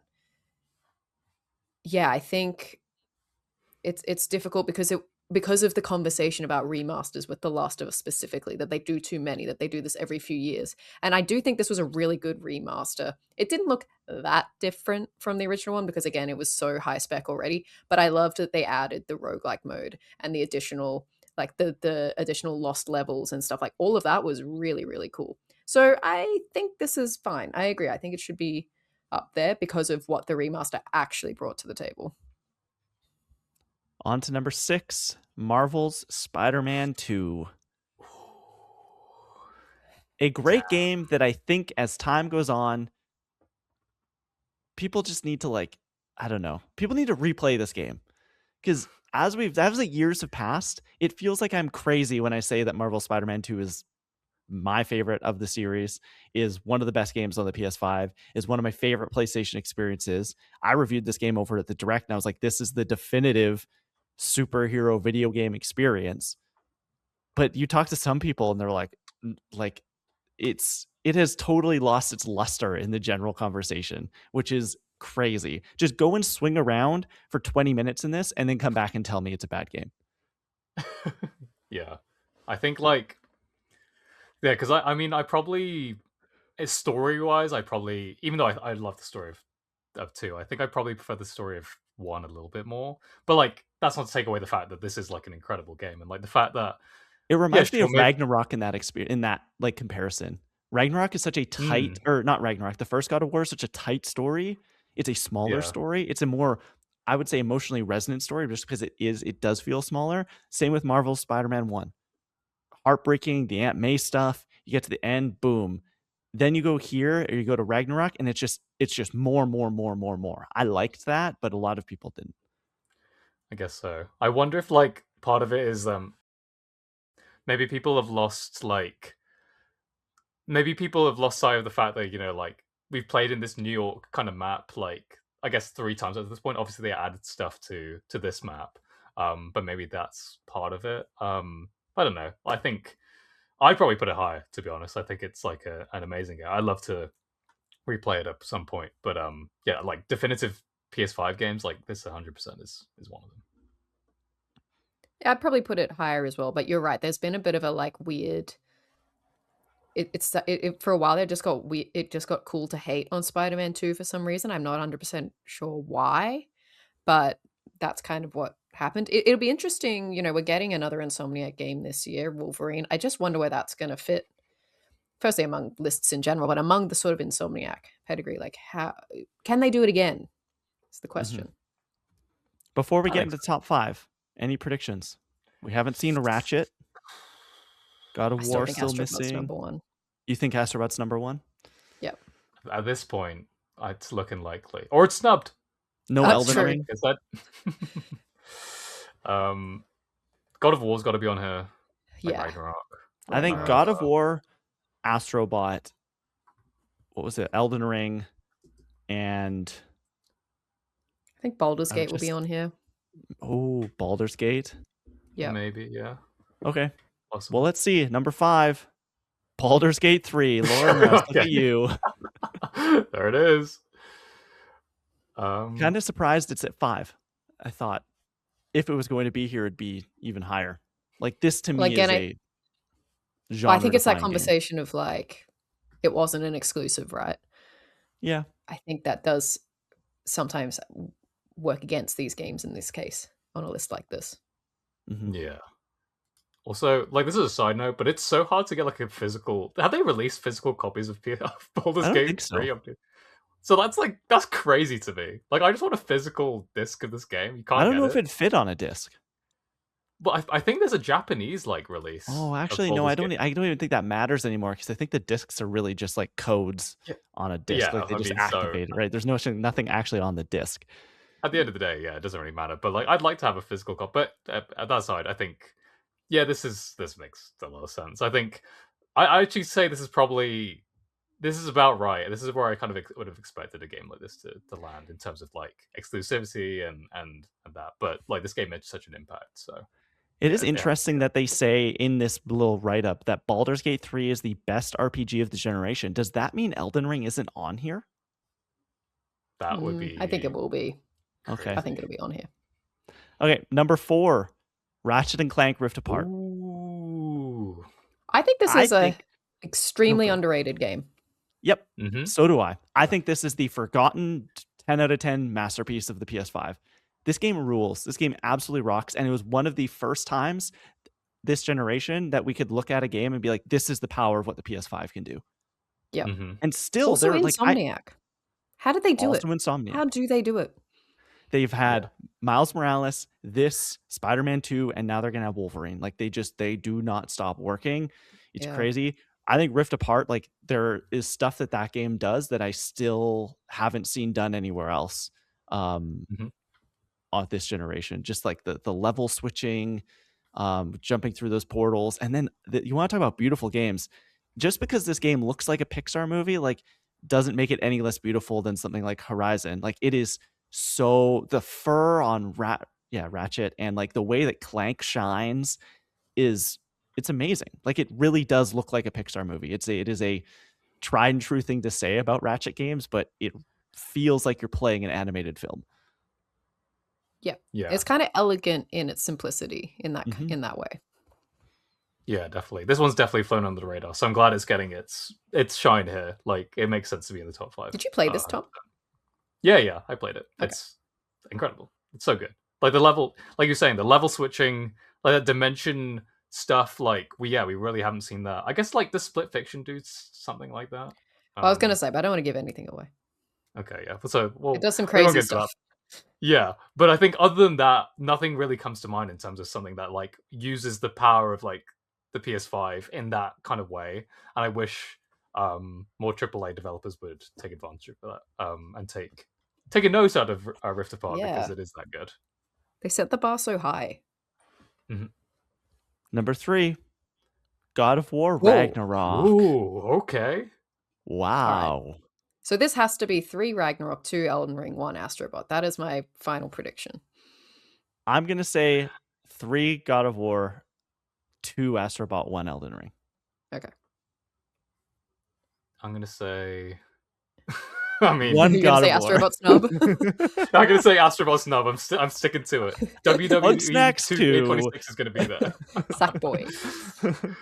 yeah, I think it's difficult because of the conversation about remasters with The Last of Us specifically, that they do too many, that they do this every few years. And I do think this was a really good remaster. It didn't look that different from the original one because again, it was so high spec already, but I loved that they added the roguelike mode and the additional like the additional lost levels and stuff. Like all of that was really, really cool. So I think this is fine. I agree. I think it should be up there because of what the remaster actually brought to the table. On to number 6, Marvel's Spider-Man 2. A great game that I think as time goes on, people just need to like, I don't know, people need to replay this game. Because as the years have passed, it feels like I'm crazy when I say that Marvel Spider-Man 2 is my favorite of the series, is one of the best games on the PS5, is one of my favorite PlayStation experiences. I reviewed this game over at the Direct and I was like, this is the definitive superhero video game experience. But you talk to some people and they're like it has totally lost its luster in the general conversation, which is crazy. Just go and swing around for 20 minutes in this and then come back and tell me it's a bad game. Yeah. I think like because I mean I probably story wise I probably, even though I love the story of 2, I think I probably prefer the story of 1 a little bit more. But like that's not to take away the fact that this is like an incredible game, and like the fact that It yeah, reminds me sure, of maybe Ragnarok in that experience, in that like comparison. Ragnarok is such a tight, or not Ragnarok, the first God of War is such a tight story. It's a smaller yeah. story. It's a more, I would say, emotionally resonant story just because it does feel smaller. Same with Marvel's Spider-Man 1. Heartbreaking, the Aunt May stuff. You get to the end, boom. Then you go here or you go to Ragnarok and it's just more. I liked that, but a lot of people didn't. I guess so. I wonder if like part of it is maybe people have lost like maybe people have lost sight of the fact that, you know, like we've played in this New York kind of map like I guess 3 times at this point. Obviously they added stuff to this map. But maybe that's part of it. I don't know. I think I'd probably put it higher, to be honest. I think it's like an amazing game. I'd love to replay it at some point. But yeah, like definitive PS5 games, like this 100% is one of them. Yeah, I'd probably put it higher as well, but you're right. There's been a bit of a like weird. For a while there it just got cool to hate on Spider-Man 2 for some reason. I'm not 100% sure why, but that's kind of what happened. It'll be interesting, you know, we're getting another Insomniac game this year, Wolverine. I just wonder where that's going to fit. Firstly, among lists in general, but among the sort of Insomniac pedigree, like how can they do it again? Is the question. Before we I get think into top 5, any predictions? We haven't seen a Ratchet. God I of still War think still Astrobot's missing. number one. You think Astrobot's number 1? Yep. at this point, it's looking likely, or it's snubbed. No That's Elden true. Ring? Is that God of War's got to be on here. Like Yeah. Ragnarok. I think God of War, Astrobot, what was it? Elden Ring, and I think Baldur's I'm Gate will be just- on here. oh, Baldur's Gate. Yeah. Maybe, yeah. Okay. Possible. Well, let's see. Number 5, Baldur's Gate 3. Lauren Russ, look at Okay. you. There it is. Kind of surprised it's at 5. I thought if it was going to be here, it'd be even higher. Like this to Well, me again, is a genre. I think it's that game. conversation of like, it wasn't an exclusive, right? Yeah. I think that does sometimes work against these games in this case on a list like this. Mhm. Yeah. Also, like this is a side note, but it's so hard to get like a physical. Have they released physical copies of Baldur's I don't Gate think so. 3? So that's crazy to me. Like I just want a physical disc of this game. You can't. I don't know get if it'd fit on a disc. But I think there's a Japanese like release. Oh, of actually, no. Baldur's Gate. I don't even think that matters anymore because I think the discs are really just like codes Yeah. on a disc. Yeah, Like they I just mean, so- activate it, right? There's nothing actually on the disc. At the end of the day, yeah, it doesn't really matter. But like, I'd like to have a physical copy. But at that side, I think, yeah, this makes a lot of sense. I think I actually say this is probably This is about right. This is where I kind of would have expected a game like this to land in terms of like exclusivity and that. But like this game made such an impact, so It yeah, is it has to interesting go. that they say in this little write up that Baldur's Gate 3 is the best RPG of the generation. Does that mean Elden Ring isn't on here? That would I think be it will be. Okay. I think it'll be on here. Okay, number 4, Ratchet and Clank Rift Apart. Ooh. I think this I is a think extremely go. underrated game. Yep. Mhm. So do I. I think this is the forgotten 10 out of 10 masterpiece of the PS5. This game rules. This game absolutely rocks. And it was one of the first times this generation that we could look at a game and be like, this is the power of what the PS5 can do. Yep. Mhm. And still, Also they're like, Insomniac. How did they do also it? Insomniac. How do they do it? They've had Yeah. Miles Morales, this, Spider-Man 2, and now they're going to have Wolverine. Like they do not stop working. It's Yeah. crazy. I think Rift Apart, like there is stuff that game does that I still haven't seen done anywhere else Mhm. on this generation. Just like the level switching, jumping through those portals. And then you want to talk about beautiful games. Just because this game looks like a Pixar movie, like doesn't make it any less beautiful than something like Horizon. Like it is so the fur on Ratchet and like the way that Clank shines it's amazing. Like it really does look like a Pixar movie. It is a tried and true thing to say about Ratchet games, but it feels like you're playing an animated film. Yeah. Yeah. It's kind of elegant in its simplicity in that Mhm. in that way. Yeah, definitely. This one's definitely flown under the radar, so I'm glad it's getting its shine here. Like it makes sense to be in the top 5. Did you play this, Tom? Yeah, I played it. Okay. It's incredible. It's so good. Like the level, like you're saying, the level switching, like that dimension stuff. Like we really haven't seen that. I guess like the Split Fiction dudes, something like that. Well, I was gonna say, but I don't want to give anything away. Okay, yeah. So It does some we won't crazy get to that. stuff. Yeah, but I think other than that, nothing really comes to mind in terms of something that like uses the power of like the PS5 in that kind of way. And I wish more AAA developers would take advantage of that and take a note out of Rift Apart because Yeah. it is that good. They set the bar so high. Number 3, God of War Whoa. Ragnarok. Ooh, okay. Wow. So this has to be 3 Ragnarok, 2 Elden Ring, 1 Astrobot. That is my final prediction. I'm going to say 3 God of War, 2 Astrobot, 1 Elden Ring. Okay. I'm gonna say. I mean, One You're God gonna of say War. Astrobot Snub? I'm gonna say Astrobot Snub. I'm sticking to it. WWE Snacks 2K26 is gonna be there. Sackboy.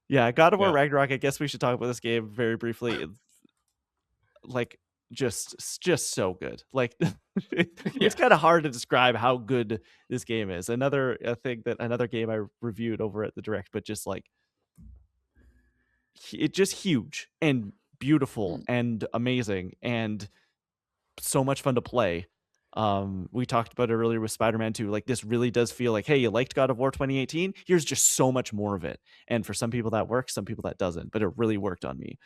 Yeah, God of War Yeah. Ragnarok. I guess we should talk about this game very briefly. It's, like just so good. Like it's kind of hard to describe how good this game is. Another game I reviewed over at the Direct, but just like it's just huge and beautiful and amazing and so much fun to play. We talked about it earlier with Spider-Man 2. Like this really does feel like, hey, you liked God of War 2018? Here's just so much more of it. And for some people that works, some people that doesn't, but it really worked on me.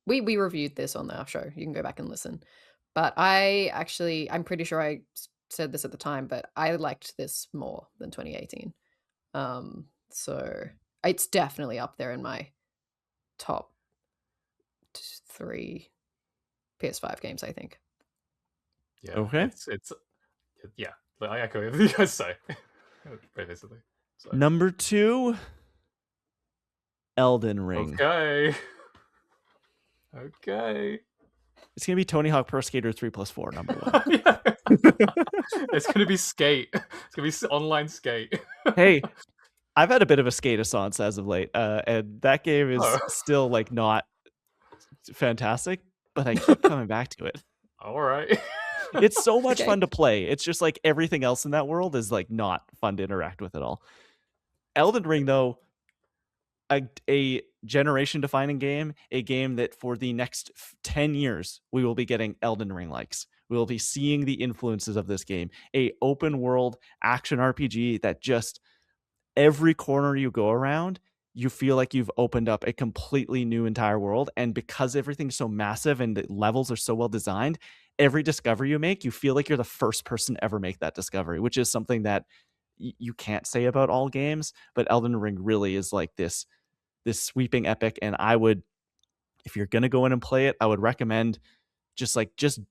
We reviewed this on our show. You can go back and listen. But I'm pretty sure I said this at the time, but I liked this more than 2018. So it's definitely up there in my top 3 PS5 games, I think. Yeah. Okay. It's yeah. I echo everything you guys say. Basically. So. Number 2, Elden Ring. Okay. Okay. It's gonna be Tony Hawk Pro Skater 3+4, number 1. It's gonna be Skate. It's gonna be online Skate. Hey, I've had a bit of a skate-assance as of late, and that game is still like not fantastic, but I keep coming back to it. All right. It's so much fun to play. It's just like everything else in that world is like not fun to interact with at all. Elden Ring, though, a generation-defining game, a game that for the next 10 years we will be getting Elden Ring likes. We will be seeing the influences of this game. A open world action RPG that just every corner you go around, you feel like you've opened up a completely new entire world. And because everything's so massive and the levels are so well designed, every discovery you make, you feel like you're the first person to ever make that discovery, which is something that you can't say about all games. But Elden Ring really is like this this sweeping epic. And I would, if you're gonna go in and play it, I would recommend just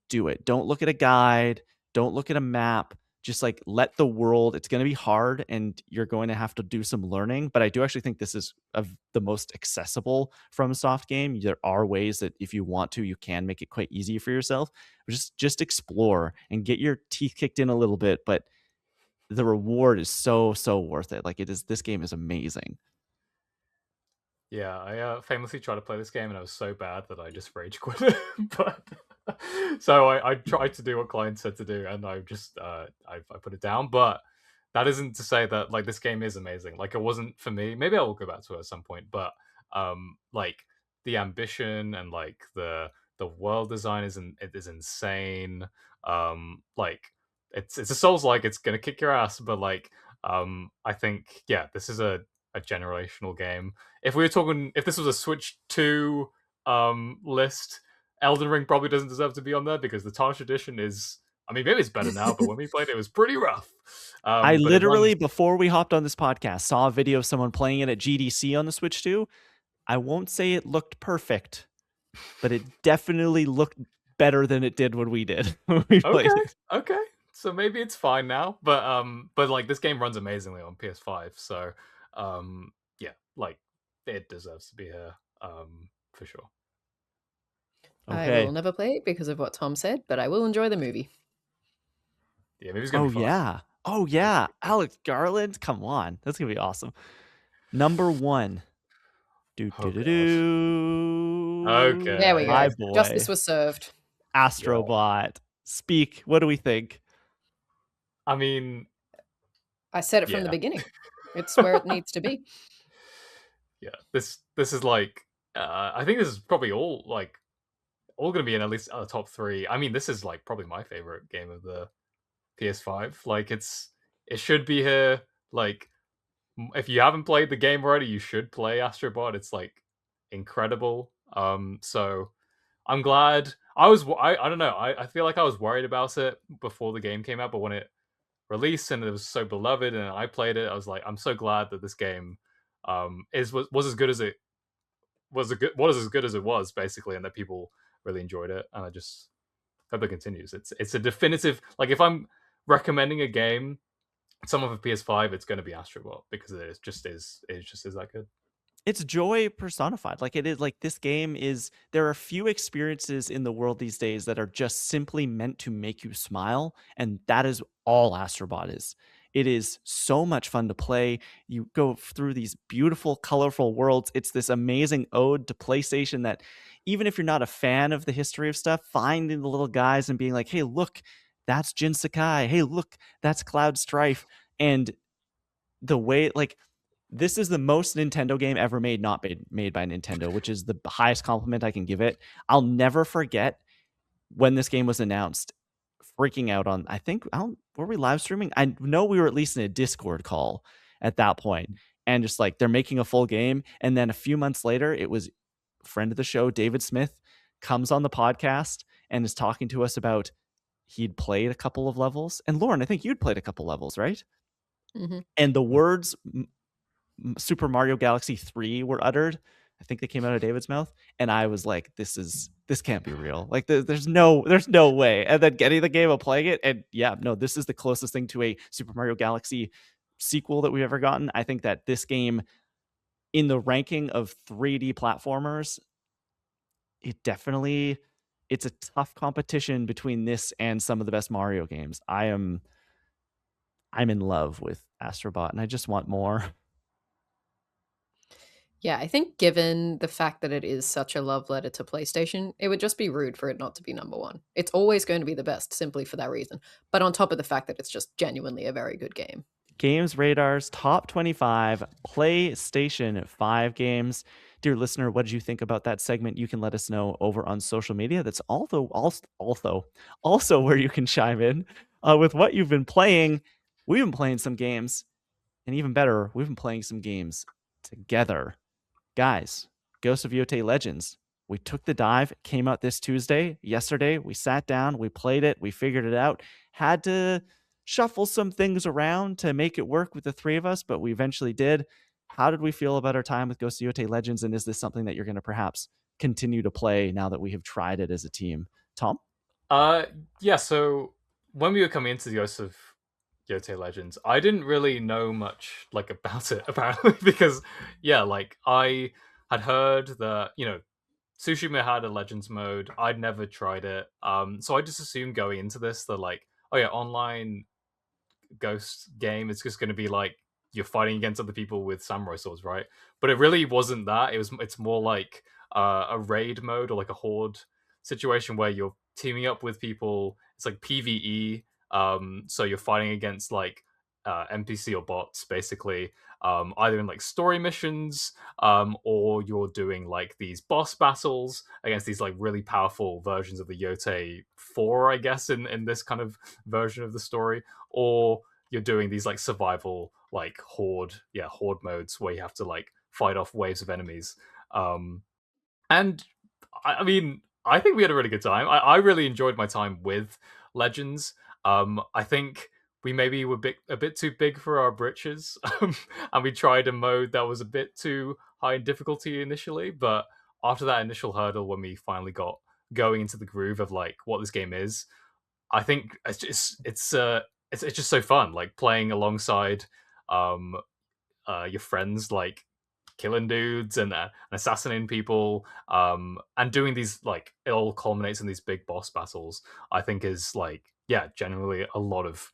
do it. Don't look at a guide, don't look at a map. Just like let the world, it's going to be hard and you're going to have to do some learning, but I do actually think this is the most accessible from a soft game. There are ways that if you want to, you can make it quite easy for yourself. Just explore and get your teeth kicked in a little bit, but the reward is so worth it. Like, it is, this game is amazing. Yeah, I famously tried to play this game and I was so bad that I just rage quit it. But so I tried to do what Klein said to do, and I just I put it down. But that isn't to say that like this game is amazing. Like, it wasn't for me. Maybe I will go back to it at some point. But like the ambition and like the world design it is insane. Like it's a Souls like, it's gonna kick your ass, but like I think, yeah, this is a generational game. If we were talking, if this was a Switch 2 list, Elden Ring probably doesn't deserve to be on there because the Tarnished Edition is, I mean, maybe it's better now, but when we played it, it was pretty rough. I But it literally, runs. before we hopped on this podcast, saw a video of someone playing it at GDC on the Switch 2. I won't say it looked perfect, but it definitely looked better than it did when we did when we Okay, played it. okay. So maybe it's fine now, but like this game runs amazingly on PS5, so yeah, like it deserves to be here, for sure. I will Okay. never play it because of what Tom said, but I will enjoy the movie. Yeah, maybe it's gonna be fun. Oh yeah. Alex Garland, come on, that's gonna be awesome. Number 1. Do Oh do do god. do. There we Okay. go. My boy, Justice was served. Yeah. Astrobot. Speak. What do we think? I mean, I said it from the yeah. beginning. It's where it needs to be. Yeah. This is like I think this is probably all gonna be in at least top 3. I mean, this is like probably my favorite game of the PS5. Like it should be here. Like, if you haven't played the game already, you should play Astrobot. It's like incredible. So I'm glad. I don't know. I feel like I was worried about it before the game came out, but when it released and it was so beloved and I played it, I was like, I'm so glad that this game was as good as it was as good as it was, basically, and that people really enjoyed it. And I just hope it continues. It's a definitive, like, if I'm recommending a game, someone for PS5, it's going to be Astrobot because it just is that good. It's joy personified. Like, it is like, this game is, there are few experiences in the world these days that are just simply meant to make you smile, and that is all Astrobot is. It is so much fun to play. You go through these beautiful, colorful worlds. It's this amazing ode to PlayStation that, even if you're not a fan of the history of stuff, finding the little guys and being like, hey, look, that's Jin Sakai. Hey, look, that's Cloud Strife. And the way, like, this is the most Nintendo game ever made, not made by Nintendo, which is the highest compliment I can give it. I'll never forget when this game was announced, freaking out on, I think, were we live streaming? I know we were at least in a Discord call at that point, and just like, they're making a full game. And then a few months later, it was friend of the show, David Smith, comes on the podcast and is talking to us about, he'd played a couple of levels. And Lauren, I think you'd played a couple levels, right? Mhm. And the words Super Mario Galaxy 3 were uttered. I think they came out of David's mouth, and I was like, this can't be real. Like, there's no way. And then getting the game and playing it, and yeah, no, this is the closest thing to a Super Mario Galaxy sequel that we've ever gotten. I think that this game, in the ranking of 3D platformers, it's a tough competition between this and some of the best Mario games. I'm in love with Astrobot, and I just want more. Yeah, I think given the fact that it is such a love letter to PlayStation, it would just be rude for it not to be number 1. It's always going to be the best simply for that reason. But on top of the fact that it's just genuinely a very good game. GamesRadar's top 25 PlayStation 5 games. Dear listener, what did you think about that segment? You can let us know over on social media. That's also where you can chime in with what you've been playing. We've been playing some games, and even better, we've been playing some games together. Guys, Ghost of Yotei Legends. We took the dive. It came out this Tuesday. Yesterday, we sat down, we played it, we figured it out. Had to shuffle some things around to make it work with the 3 of us, but we eventually did. How did we feel about our time with Ghost of Yotei Legends, and is this something that you're going to perhaps continue to play now that we have tried it as a team? Tom? Uh, yeah. So when we were coming into the Ghost of Yotei Legends, I didn't really know much like about it apparently because yeah, like I had heard that Tsushima had a Legends mode. I'd never tried it, so I just assumed going into this that like, oh yeah, online Ghost game, it's just going to be like you're fighting against other people with samurai swords, right? But it really wasn't that. It's more like a raid mode or like a horde situation where you're teaming up with people. It's like PVE. So you're fighting against like NPC or bots, basically, either in like story missions, or you're doing like these boss battles against these like really powerful versions of the Yotei 4, I guess, in this kind of version of the story, or you're doing these like survival like horde modes where you have to like fight off waves of enemies. And I mean, I think we had a really good time. I really enjoyed my time with Legends. I think we maybe were a bit too big for our britches, and we tried a mode that was a bit too high in difficulty initially. But after that initial hurdle, when we finally got going into the groove of like what this game is, I think it's just so fun, like playing alongside um your friends, like killing dudes and assassinating people, and doing these like it all culminates in these big boss battles. I think is like yeah, generally a lot of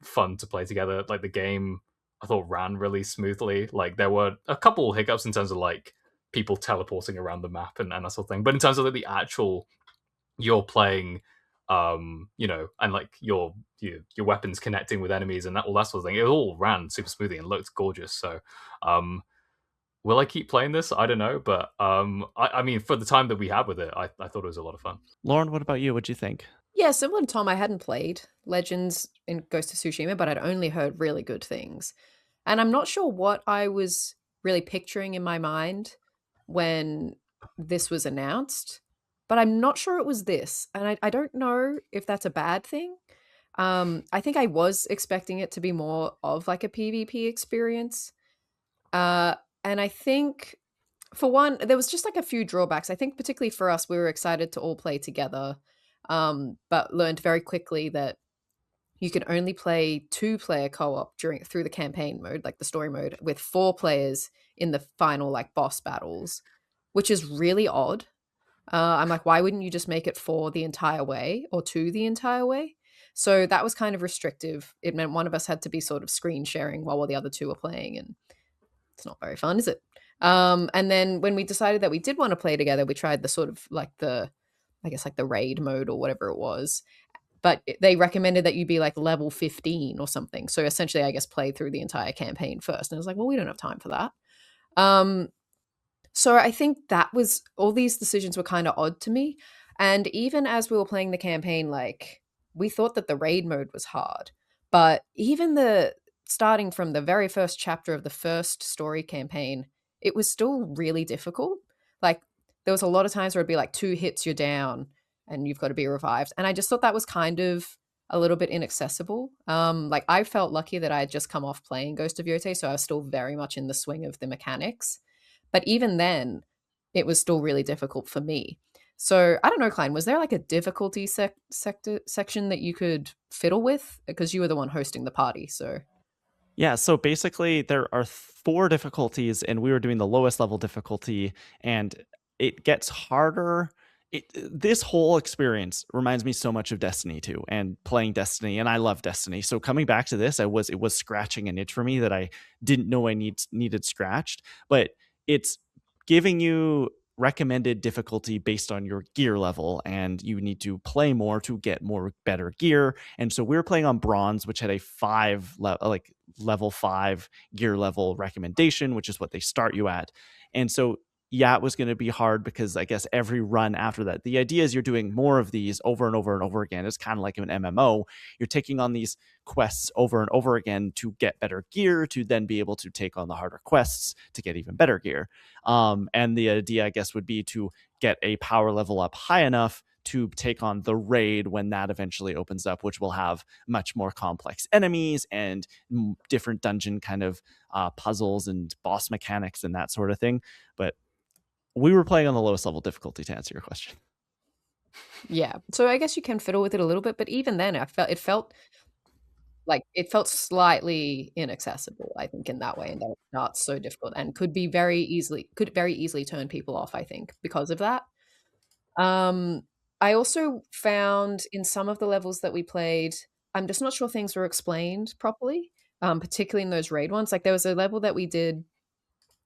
fun to play together. Like the game, I thought ran really smoothly. Like there were a couple hiccups in terms of like people teleporting around the map and that sort of thing, but in terms of like, the actual you're playing and like your weapons connecting with enemies and that all that sort of thing, it all ran super smoothly and looked gorgeous. So um will I keep playing this? I don't know, but I mean for the time that we had with it, I thought it was a lot of fun. Lauren, what about you? What'd you think? Yeah, similar to Tom, I hadn't played Legends in Ghost of Tsushima, but I'd only heard really good things. And I'm not sure what I was really picturing in my mind when this was announced, but I'm not sure it was this. And I don't know if that's a bad thing. I think I was expecting it to be more of like a PvP experience. And I think, for one, there was just like a few drawbacks. I think, particularly for us, we were excited to all play together, but learned very quickly that you can only play two-player co-op through the campaign mode, like the story mode, with four players in the final like boss battles, which is really odd. I'm like, why wouldn't you just make it four the entire way or two the entire way? So that was kind of restrictive. It meant one of us had to be sort of screen sharing while the other two were playing, and it's not very fun, is it? And then when we decided that we did want to play together, we tried the sort of like I guess like the raid mode or whatever it was, but they recommended that you be like level 15 or something. So essentially, I guess play through the entire campaign first. And I was like, well, we don't have time for that. Um, so I think that was all these decisions were kind of odd to me. And even as we were playing the campaign, like we thought that the raid mode was hard, but even the starting from the very first chapter of the first story campaign, it was still really difficult. Like there was a lot of times where it'd be like 2 hits, you're down, and you've got to be revived. And I just thought that was kind of a little bit inaccessible. Like I felt lucky that I had just come off playing Ghost of Yotei, so I was still very much in the swing of the mechanics. But even then, it was still really difficult for me. So I don't know, Klein, was there like a difficulty section that you could fiddle with? Because you were the one hosting the party, so. Yeah, so basically there are 4 difficulties, and we were doing the lowest level difficulty, and it gets harder. This whole experience reminds me so much of Destiny 2 and playing Destiny, and I love Destiny. So coming back to this, it was scratching an itch for me that I didn't know I needed scratched, but it's giving you recommended difficulty based on your gear level, and you need to play more to get more better gear. And so we were playing on bronze, which had a level 5 gear level recommendation, which is what they start you at. And so yeah, it was going to be hard because I guess every run after that, the idea is you're doing more of these over and over and over again. It's kind of like an MMO. You're taking on these quests over and over again to get better gear, to then be able to take on the harder quests to get even better gear. And the idea, I guess, would be to get a power level up high enough to take on the raid when that eventually opens up, which will have much more complex enemies and different dungeon kind of puzzles and boss mechanics and that sort of thing. But we were playing on the lowest level difficulty, to answer your question. Yeah. So I guess you can fiddle with it a little bit, but even then it felt slightly inaccessible, I think, in that way, and that it's not so difficult and could very easily turn people off, I think, because of that. Um, I also found in some of the levels that we played, I'm just not sure things were explained properly, particularly in those raid ones. Like there was a level that we did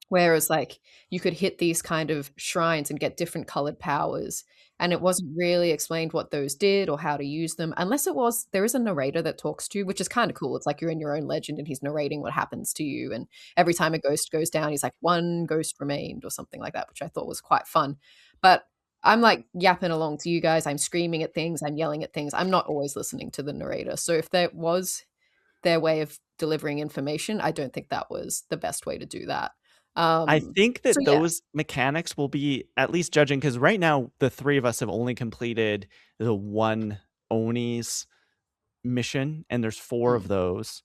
where it's like you could hit these kind of shrines and get different colored powers, and it wasn't really explained what those did or how to use them, unless it was there is a narrator that talks to you, which is kind of cool. It's like you're in your own legend and he's narrating what happens to you, and every time a ghost goes down, he's like, "One ghost remained," or something like that, which I thought was quite fun. But I'm like yapping along to you guys. I'm screaming at things. I'm yelling at things. I'm not always listening to the narrator. So if there was their way of delivering information, I don't think that was the best way to do that. I think So that yeah. those mechanics will be, at least judging, because right now the three of us have only completed the one Oni's mission, and there's four of Mm, those.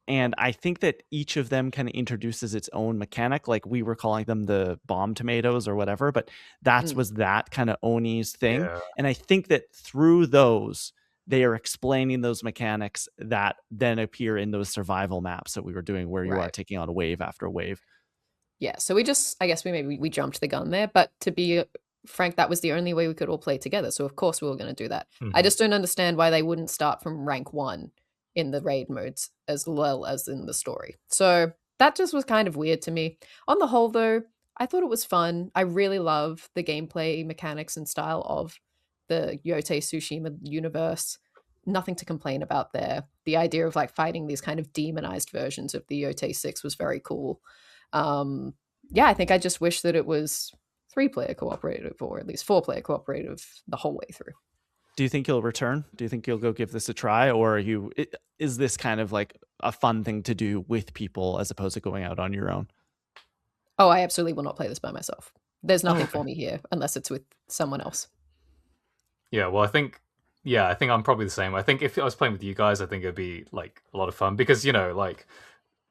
And I think that each of them kind of introduces its own mechanic. Like we were calling them the bomb tomatoes or whatever, but that mm, was that kind of Oni's thing. Yeah. And I think that through those, they are explaining those mechanics that then appear in those survival maps that we were doing, where you are right. taking on wave after wave. Yeah, so I guess we jumped the gun there, but to be frank, that was the only way we could all play together. So of course we were going to do that. I Mhm. just don't understand why they wouldn't start from rank 1 in the raid modes as well as in the story. So that just was kind of weird to me. On the whole though, I thought it was fun. I really love the gameplay mechanics and style of the Yotei Tsushima universe. Nothing to complain about there. The idea of like fighting these kind of demonized versions of the Yotei 6 was very cool. Um, yeah, I think I just wish that it was 3-player cooperative or at least 4-player cooperative the whole way through. Do you think you'll return? Do you think you'll go give this a try, or is this kind of like a fun thing to do with people as opposed to going out on your own? Oh, I absolutely will not play this by myself. There's Oh, nothing okay. for me here unless it's with someone else. Yeah, well, I think I'm probably the same. I think if I was playing with you guys, I think it'd be like a lot of fun because like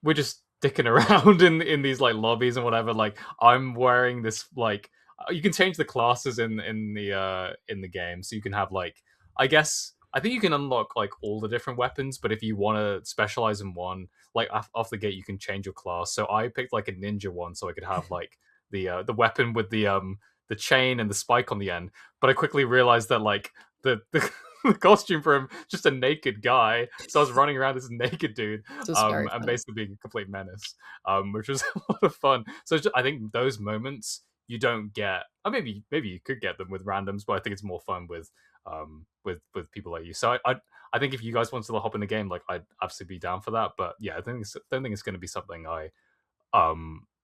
we're just dicking around in these like lobbies and whatever. Like I'm wearing this like you can change the classes in the game, so you can have like I think you can unlock like all the different weapons, but if you want to specialize in one, like off the gate, you can change your class. So I picked like a ninja one, so I could have like the weapon with the chain and the spike on the end. But I quickly realized that like the the costume for him just a naked guy, so I was running around as a naked dude, This was very and funny. basically being a complete menace, which was a lot of fun. So I think those moments you don't get. Maybe you could get them with randoms, but I think it's more fun with people like you. So I think if you guys wanted to hop in the game, like I'd absolutely be down for that. But yeah, don't think it's going to be something I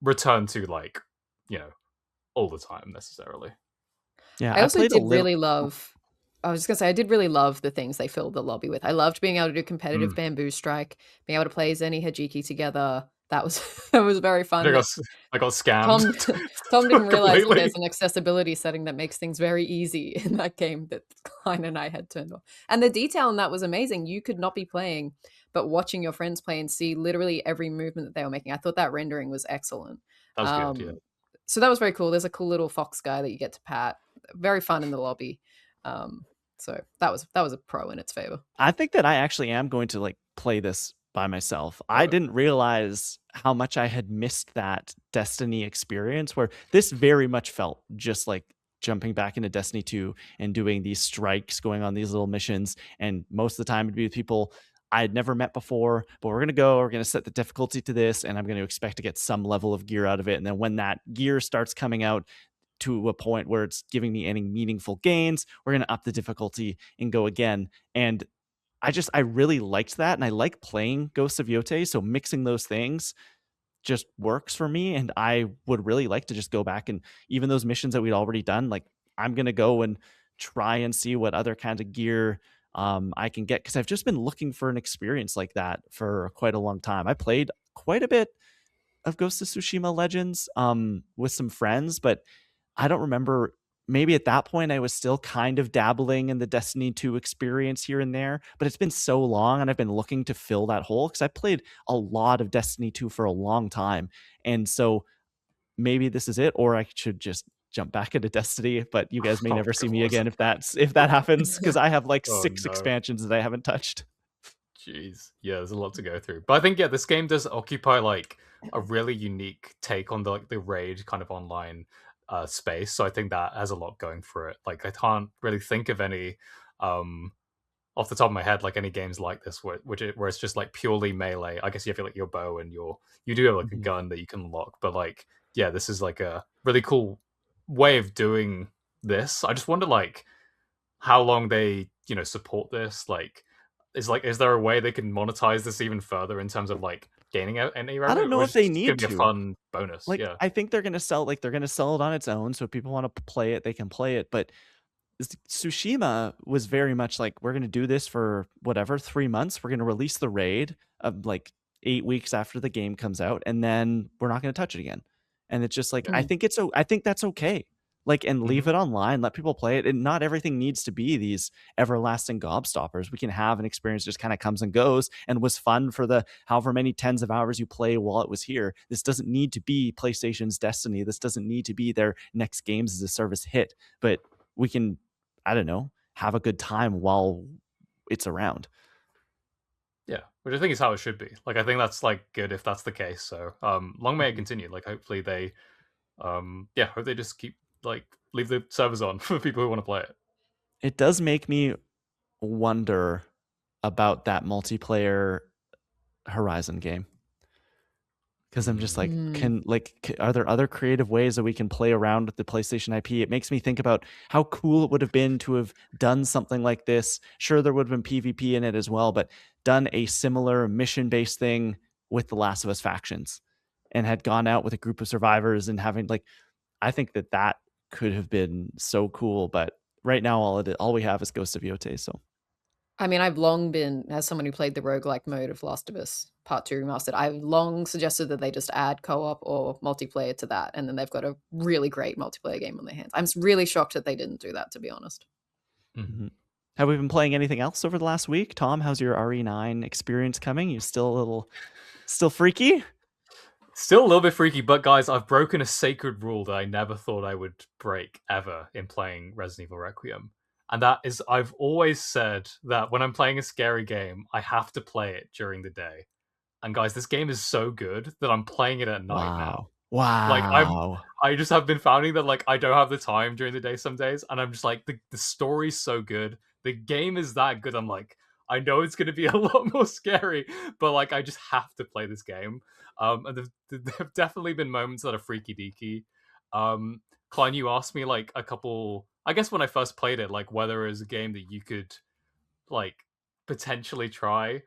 return to like you know all the time necessarily. Yeah, I I also played a did little. really love I was just gonna say, I did really love the things they filled the lobby with. I loved being able to do competitive Mm. bamboo strike, being able to play Zenny Hajiki together. That was that was very I fun. got That I got scammed Tom Tom didn't realize that there's completely. an accessibility setting that makes things very easy in that game that Klein and I had turned on. And the detail in that was amazing. You could not be playing, but watching your friends play and see literally every movement that they were making. I thought that rendering was excellent. That was good. Yeah. Um, so that was very cool. There's a cool little fox guy that you get to pat. Very fun in the lobby. Um, so that was a pro in its favor. I think that I actually am going to like play this by myself. I Oh, didn't realize how much I had missed that Destiny experience, where this very much felt just like jumping back into Destiny 2 and doing these strikes, going on these little missions. And most of the time it'd be with people I had never met before, but we're going to set the difficulty to this, and I'm going to expect to get some level of gear out of it. And then when that gear starts coming out to a point where it's giving me any meaningful gains, we're going to up the difficulty and go again. And I really liked that, and I like playing Ghost of Yotei, so mixing those things just works for me, and I would really like to just go back and even those missions that we'd already done, like, I'm gonna go and try and see what other kinds of gear, I can get, because I've just been looking for an experience like that for quite a long time. I played quite a bit of Ghost of Tsushima Legends, with some friends, but I don't remember maybe at that point I was still kind of dabbling in the Destiny 2 experience here and there, but it's been so long and I've been looking to fill that hole because I played a lot of Destiny 2 for a long time. And so maybe this is it, or I should just jump back into Destiny, but you guys may Oh never see me god. again if that happens, because I have like Oh 6 no. expansions that I haven't touched. Jeez. Yeah, there's a lot to go through. But I think yeah, this game does occupy like a really unique take on the like the raid kind of online space. So I think that has a lot going for it. Like I can't really think of any um off the top of my head like any games like this where it's just like purely melee. I guess you have like your bow and you do have like a Mhm. gun that you can lock, but like yeah, this is like a really cool way of doing this. I just wonder like how long they support this. Like is there a way they can monetize this even further in terms of like gaining out any I don't revenue, know or if is it they just gonna need be a to. fun bonus? Like, Yeah. I think they're gonna sell it on its own, so if people wanna play it, they can play it, but Tsushima was very much like, we're going to do this for whatever 3 months. We're going to release the raid of like 8 weeks after the game comes out, and then we're not going to touch it again. And it's just like, Yeah. I think that's okay. Like, and leave Mhm. it online, let people play it. And not everything needs to be these everlasting gobstoppers. We can have an experience that just kind of comes and goes and was fun for the however many tens of hours you play while it was here. This doesn't need to be PlayStation's Destiny. This doesn't need to be their next games as a service hit, but we can, I don't know, have a good time while it's around. Yeah, which I think is how it should be. Like I think that's like good if that's the case. So long may it Mhm. continue. Like hopefully they yeah, hope they just keep like leave the servers on for people who want to play it. It does make me wonder about that multiplayer Horizon game. Because I'm just like, Mm. are there other creative ways that we can play around with the PlayStation IP? It makes me think about how cool it would have been to have done something like this. Sure, there would have been PvP in it as well, but done a similar mission-based thing with the Last of Us factions and had gone out with a group of survivors and having like, I think that that could have been so cool. But right now, all we have is Ghost of Yotei. So I mean, I've long been, as someone who played the roguelike mode of Last of Us Part 2 Remastered, I've long suggested that they just add co-op or multiplayer to that, and then they've got a really great multiplayer game on their hands. I'm really shocked that they didn't do that, to be honest. Mhm. mhm. Have we been playing anything else over the last week? Tom, how's your RE9 experience coming? You still freaky? Still a little bit freaky, but guys, I've broken a sacred rule that I never thought I would break ever in playing Resident Evil Requiem. And that is, I've always said that when I'm playing a scary game, I have to play it during the day. And guys, this game is so good that I'm playing it at night now. Wow. Like Wow. I just have been finding that like I don't have the time during the day some days, and I'm just like the story's so good, the game is that good. I'm like, I know it's going to be a lot more scary, but like I just have to play this game. And there've definitely been moments that are freaky deaky. Klein, you asked me like a couple. I guess when I first played it, like whether it was a game that you could like potentially try.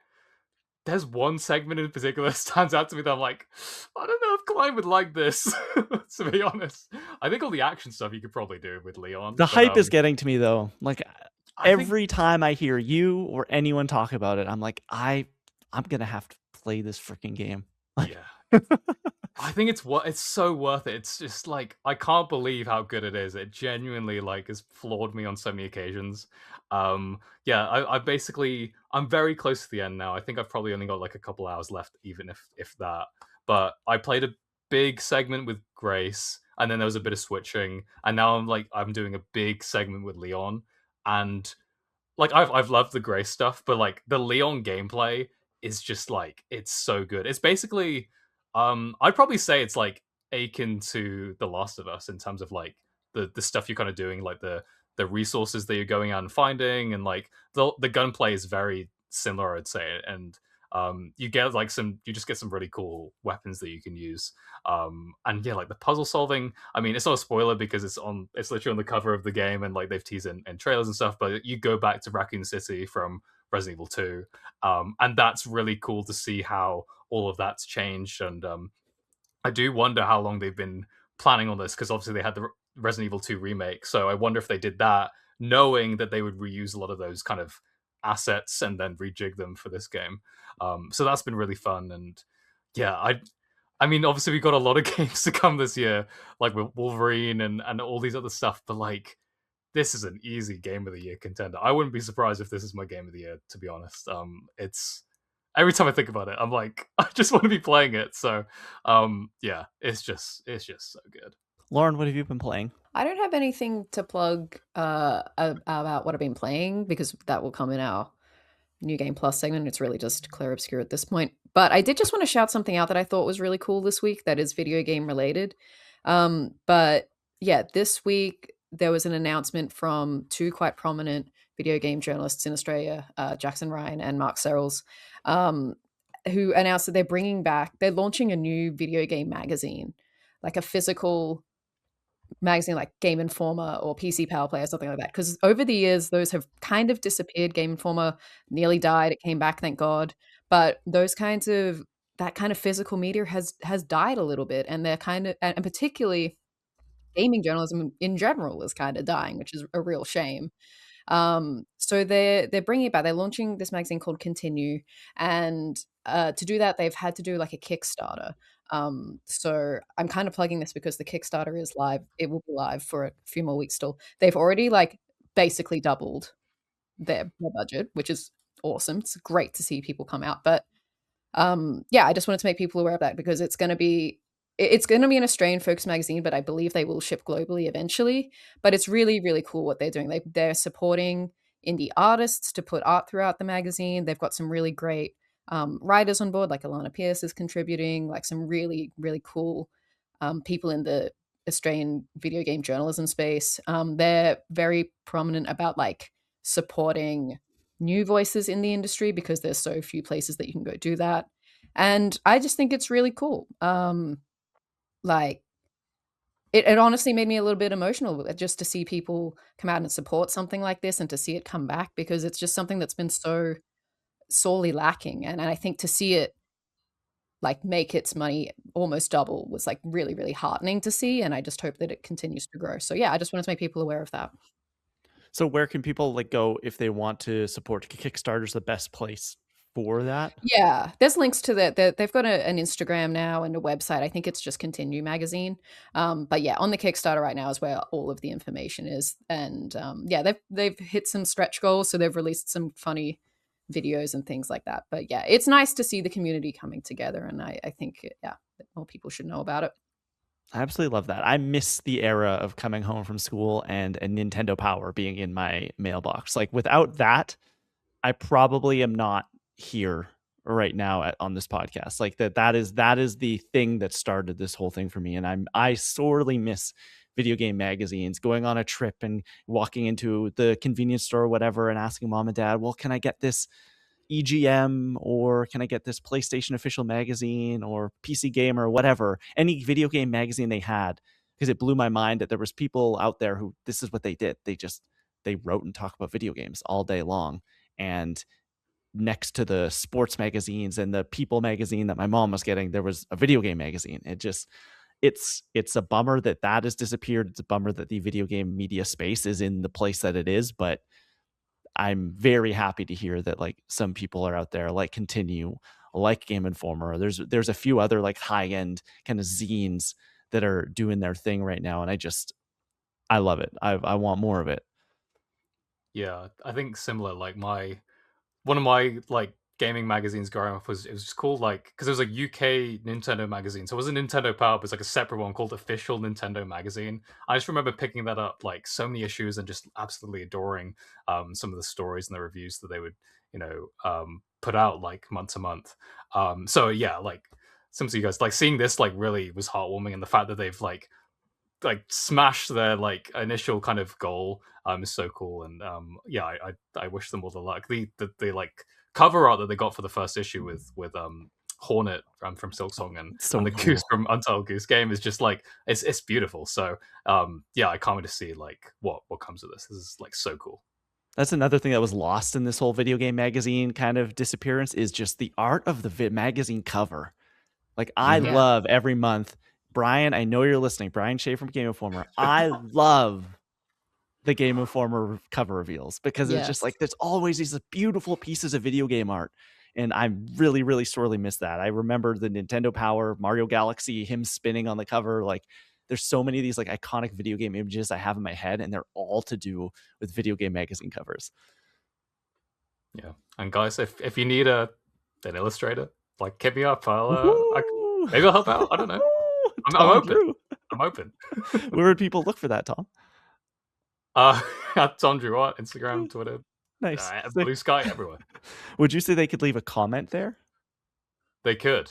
There's one segment in particular that stands out to me that I'm like, I don't know if Klein would like this, to be honest. I think all the action stuff you could probably do with Leon, The but hype is getting to me though. Like I think every time I hear you or anyone talk about it, I'm like, I'm gonna have to play this freaking game. Like yeah, I think it's so worth it. It's just like I can't believe how good it is. It genuinely like has floored me on so many occasions. Yeah, I basically I'm very close to the end now. I think I've probably only got like a couple hours left, even if that. But I played a big segment with Grace, and then there was a bit of switching, and now I'm doing a big segment with Leon, and like I've loved the Grace stuff, but like the Leon gameplay is just like it's so good. It's basically I'd probably say it's like akin to The Last of Us in terms of like the stuff you're kind of doing, like the resources that you're going out and finding, and like the gunplay is very similar, I'd say. And you get like you just get some really cool weapons that you can use. And yeah, like the puzzle solving, I mean, it's not a spoiler because it's literally on the cover of the game, and like they've teased in trailers and stuff, but you go back to Raccoon City from Resident Evil 2. And that's really cool to see how all of that's changed. And I do wonder how long they've been planning on this, because obviously they had the Resident Evil 2 remake. So I wonder if they did that knowing that they would reuse a lot of those kind of assets and then rejig them for this game. So that's been really fun. And yeah, I mean, obviously we got a lot of games to come this year, like with Wolverine and all these other stuff, but like this is an easy game of the year contender. I wouldn't be surprised if this is my game of the year, to be honest. It's every time I think about it, I'm like, I just want to be playing it. So, yeah, it's just so good. Lauren, what have you been playing? I don't have anything to plug about what I've been playing because that will come in our New Game Plus segment. It's really just Claire Obscure at this point. But I did just want to shout something out that I thought was really cool this week that is video game related. But yeah, this week there was an announcement from two quite prominent video game journalists in Australia, Jackson Ryan and Mark Serrels, who announced that they're launching a new video game magazine, like a physical magazine like Game Informer or PC Power Play or something like that. Because over the years, those have kind of disappeared. Game Informer nearly died. It came back, thank God. But that kind of physical media has died a little bit, and they're kind of, and particularly gaming journalism in general is kind of dying, which is a real shame. So they're bringing it back. They're launching this magazine called Continue, and to do that, they've had to do like a Kickstarter. So I'm kind of plugging this because the Kickstarter is live. It will be live for a few more weeks still. They've already like basically doubled their budget, which is awesome. It's great to see people come out, but yeah, I just wanted to make people aware of that because it's going to be an Australian focused magazine, but I believe they will ship globally eventually. But it's really, really cool what they're doing. They're supporting indie artists to put art throughout the magazine. They've got some really great writers on board, like Alana Pierce is contributing, like some really, really cool people in the Australian video game journalism space. They're very prominent about like supporting new voices in the industry because there's so few places that you can go do that. And I just think it's really cool. Like it honestly made me a little bit emotional just to see people come out and support something like this and to see it come back because it's just something that's been so sorely lacking. And I think to see it like make its money almost double was like really, really heartening to see. And I just hope that it continues to grow. So yeah, I just wanted to make people aware of that. So where can people like go if they want to support Kickstarter's the best place for that? Yeah, there's links to that. They've got an Instagram now and a website. I think it's just Continue Magazine. But yeah, on the Kickstarter right now is where all of the information is. And yeah, they've hit some stretch goals, so they've released some funny videos and things like that. But yeah, it's nice to see the community coming together, and I think yeah, more people should know about it. I absolutely love that. I miss the era of coming home from school and a Nintendo Power being in my mailbox. Like without that, I probably am not here right now on this podcast. Like that is the thing that started this whole thing for me. And I sorely miss video game magazines, going on a trip and walking into the convenience store or whatever and asking mom and dad, well, can I get this EGM or can I get this PlayStation official magazine or PC Gamer or whatever, any video game magazine they had, because it blew my mind that there was people out there who this is what they did. They wrote and talked about video games all day long. And next to the sports magazines and the People magazine that my mom was getting, there was a video game magazine. It's a bummer that has disappeared. It's a bummer that the video game media space is in the place that it is, but I'm very happy to hear that like some people are out there like Continue, like Game Informer. There's a few other like high end kind of zines that are doing their thing right now, and I love it. I want more of it. Yeah, I think similar. Like one of my like gaming magazines growing up was just called like because there was a UK Nintendo magazine, so it wasn't Nintendo Power, but it's like a separate one called Official Nintendo Magazine. I just remember picking that up like so many issues and just absolutely adoring some of the stories and the reviews that they would put out like month to month. So yeah, like some of you guys like seeing this like really was heartwarming, and the fact that they've like smash their like initial kind of goal is so cool. And yeah, I wish them all the luck. The like cover art that they got for the first issue with Hornet from Silksong So and the cool. Goose from Untitled Goose Game is just like it's beautiful. So yeah, I can't wait to see like what comes of this. This is like so cool. That's another thing that was lost in this whole video game magazine kind of disappearance is just the art of the magazine cover. Like I Mhm. Yeah. love every month. Brian, I know you're listening. Brian Shea from Game Informer. I love the Game Informer cover reveals because it's just Yes. like there's always these beautiful pieces of video game art And I really, really sorely miss that. I remember the Nintendo Power, Mario Galaxy, him spinning on the cover. Like, there's so many of these like iconic video game images I have in my head, and they're all to do with video game magazine covers. Yeah, and guys, if you need an illustrator, like hit me up. Maybe I'll help out. I don't know. I'm Tom open. Drew. I'm open. Where would people look for that, Tom? At Tom Drew Art, Instagram, Twitter, Nice. Blue Sky, everywhere. Would you say they could leave a comment there? They could.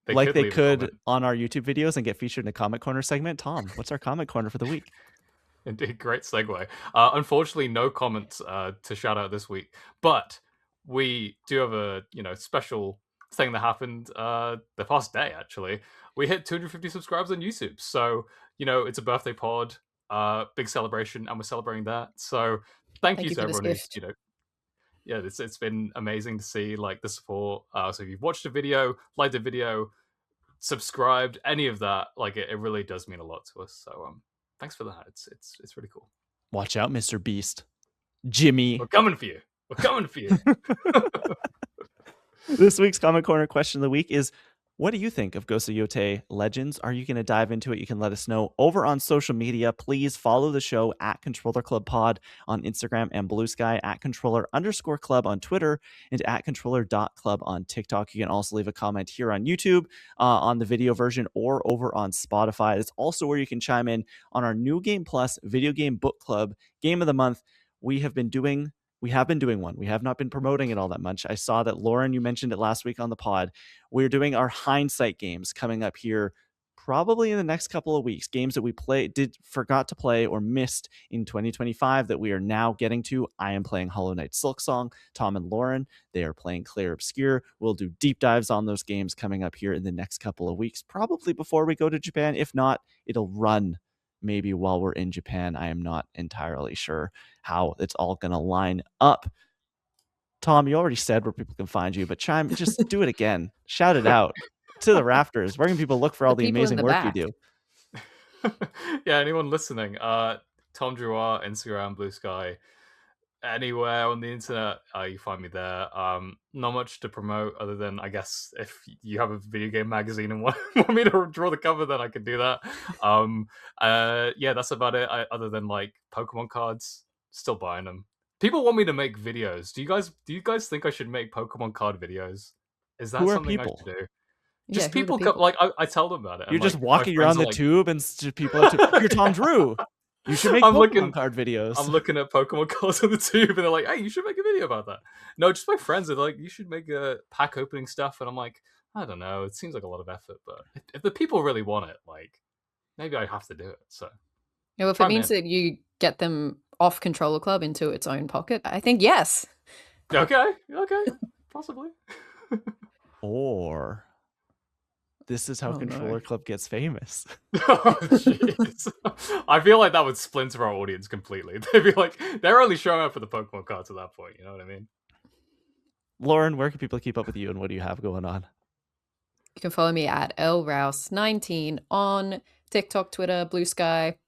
Like they leave a could comment on our YouTube videos and get featured in a comment corner segment? Tom, what's our comment corner for the week? Indeed, great segue. Unfortunately, no comments to shout out this week, but we do have a special thing that happened the past day. Actually, we hit 250 subscribers on YouTube, so it's a birthday pod, big celebration, and we're celebrating that. So thank you to for this everyone who's gift. yeah, it's been amazing to see like the support. So if you've watched the video, liked the video, subscribed, any of that, like it really does mean a lot to us. So thanks for that. It's really cool. Watch out, Mr. Beast. Jimmy. We're coming for you. We're coming for you. This week's comment corner question of the week is, what do you think of Ghost of Yotei Legends? Are you going to dive into it? You can let us know over on social media. Please follow the show at Controller Club Pod on Instagram and Blue Sky, at Controller_Club on Twitter, and at Controller.Club on TikTok. You can also leave a comment here on YouTube on the video version or over on Spotify. It's also where you can chime in on our New Game Plus Video Game Book Club Game of the Month. We have been doing one. We have not been promoting it all that much. I saw that, Lauren, you mentioned it last week on the pod. We're doing our hindsight games coming up here probably in the next couple of weeks. Games that we forgot to play or missed in 2025 that we are now getting to. I am playing Hollow Knight Silksong. Tom and Lauren, they are playing Clair Obscur. We'll do deep dives on those games coming up here in the next couple of weeks, probably before we go to Japan. If not, it'll run maybe while we're in Japan. I am not entirely sure how it's all going to line up. Tom, you already said where people can find you, but just do it again. Shout it out to the rafters. Where can people look for all the amazing work you do? Yeah, anyone listening, Tom Drew Art, Instagram, Blue Sky, anywhere on the internet, you find me there. Not much to promote other than, I guess, if you have a video game magazine and want me to draw the cover, then I can do that. Yeah, that's about it. Other than like Pokemon cards, still buying them. People want me to make videos. Do you guys think I should make Pokemon card videos? Is that something I should do? Just people come, like I tell them about it. You're and, just like, walking around the tube and people are you're Tom Drew. You should make Pokemon card videos. I'm looking at Pokemon cards on the tube, and they're like, "Hey, you should make a video about that." No, just my friends are like, "You should make a pack opening stuff," and I'm like, "I don't know. It seems like a lot of effort, but if the people really want it, like, maybe I have to do it." So, well, if it means that you get them off Controller Club into its own pocket, I think yes. Okay, possibly. Or this is how Controller Club gets famous. Oh, jeez. I feel like that would splinter our audience completely. They'd be like, they're only showing up for the Pokemon cards at that point. You know what I mean? Lauren, where can people keep up with you, and what do you have going on? You can follow me at lrouse19 on TikTok, Twitter, Blue Sky.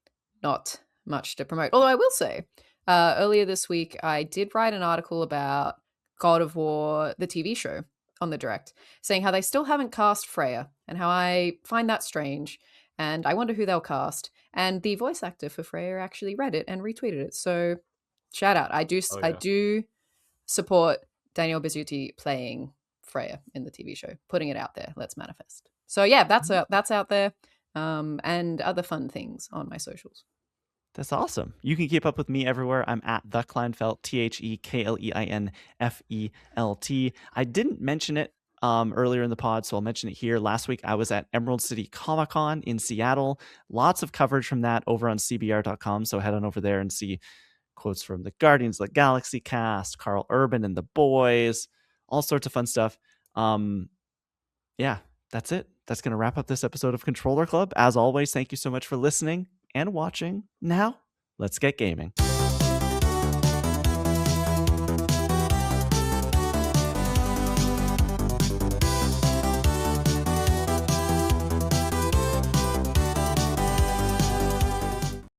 Not much to promote. Although I will say, earlier this week, I did write an article about God of War, the TV show, on the Direct, saying how they still haven't cast Freya and how I find that strange. And I wonder who they'll cast. And the voice actor for Freya actually read it and retweeted it. So shout out. I do support Daniel Bizzuti playing Freya in the TV show, putting it out there. Let's manifest. So yeah, that's out there. And other fun things on my socials. That's awesome. You can keep up with me everywhere. I'm at the Kleinfelt, TheKleinFelt. I didn't mention it earlier in the pod, so I'll mention it here. Last week, I was at Emerald City Comic-Con in Seattle. Lots of coverage from that over on CBR.com, so head on over there and see quotes from the Guardians of the Galaxy cast, Carl Urban and the boys, all sorts of fun stuff. Yeah, that's it. That's going to wrap up this episode of Controller Club. As always, thank you so much for listening and watching. Now, let's get gaming.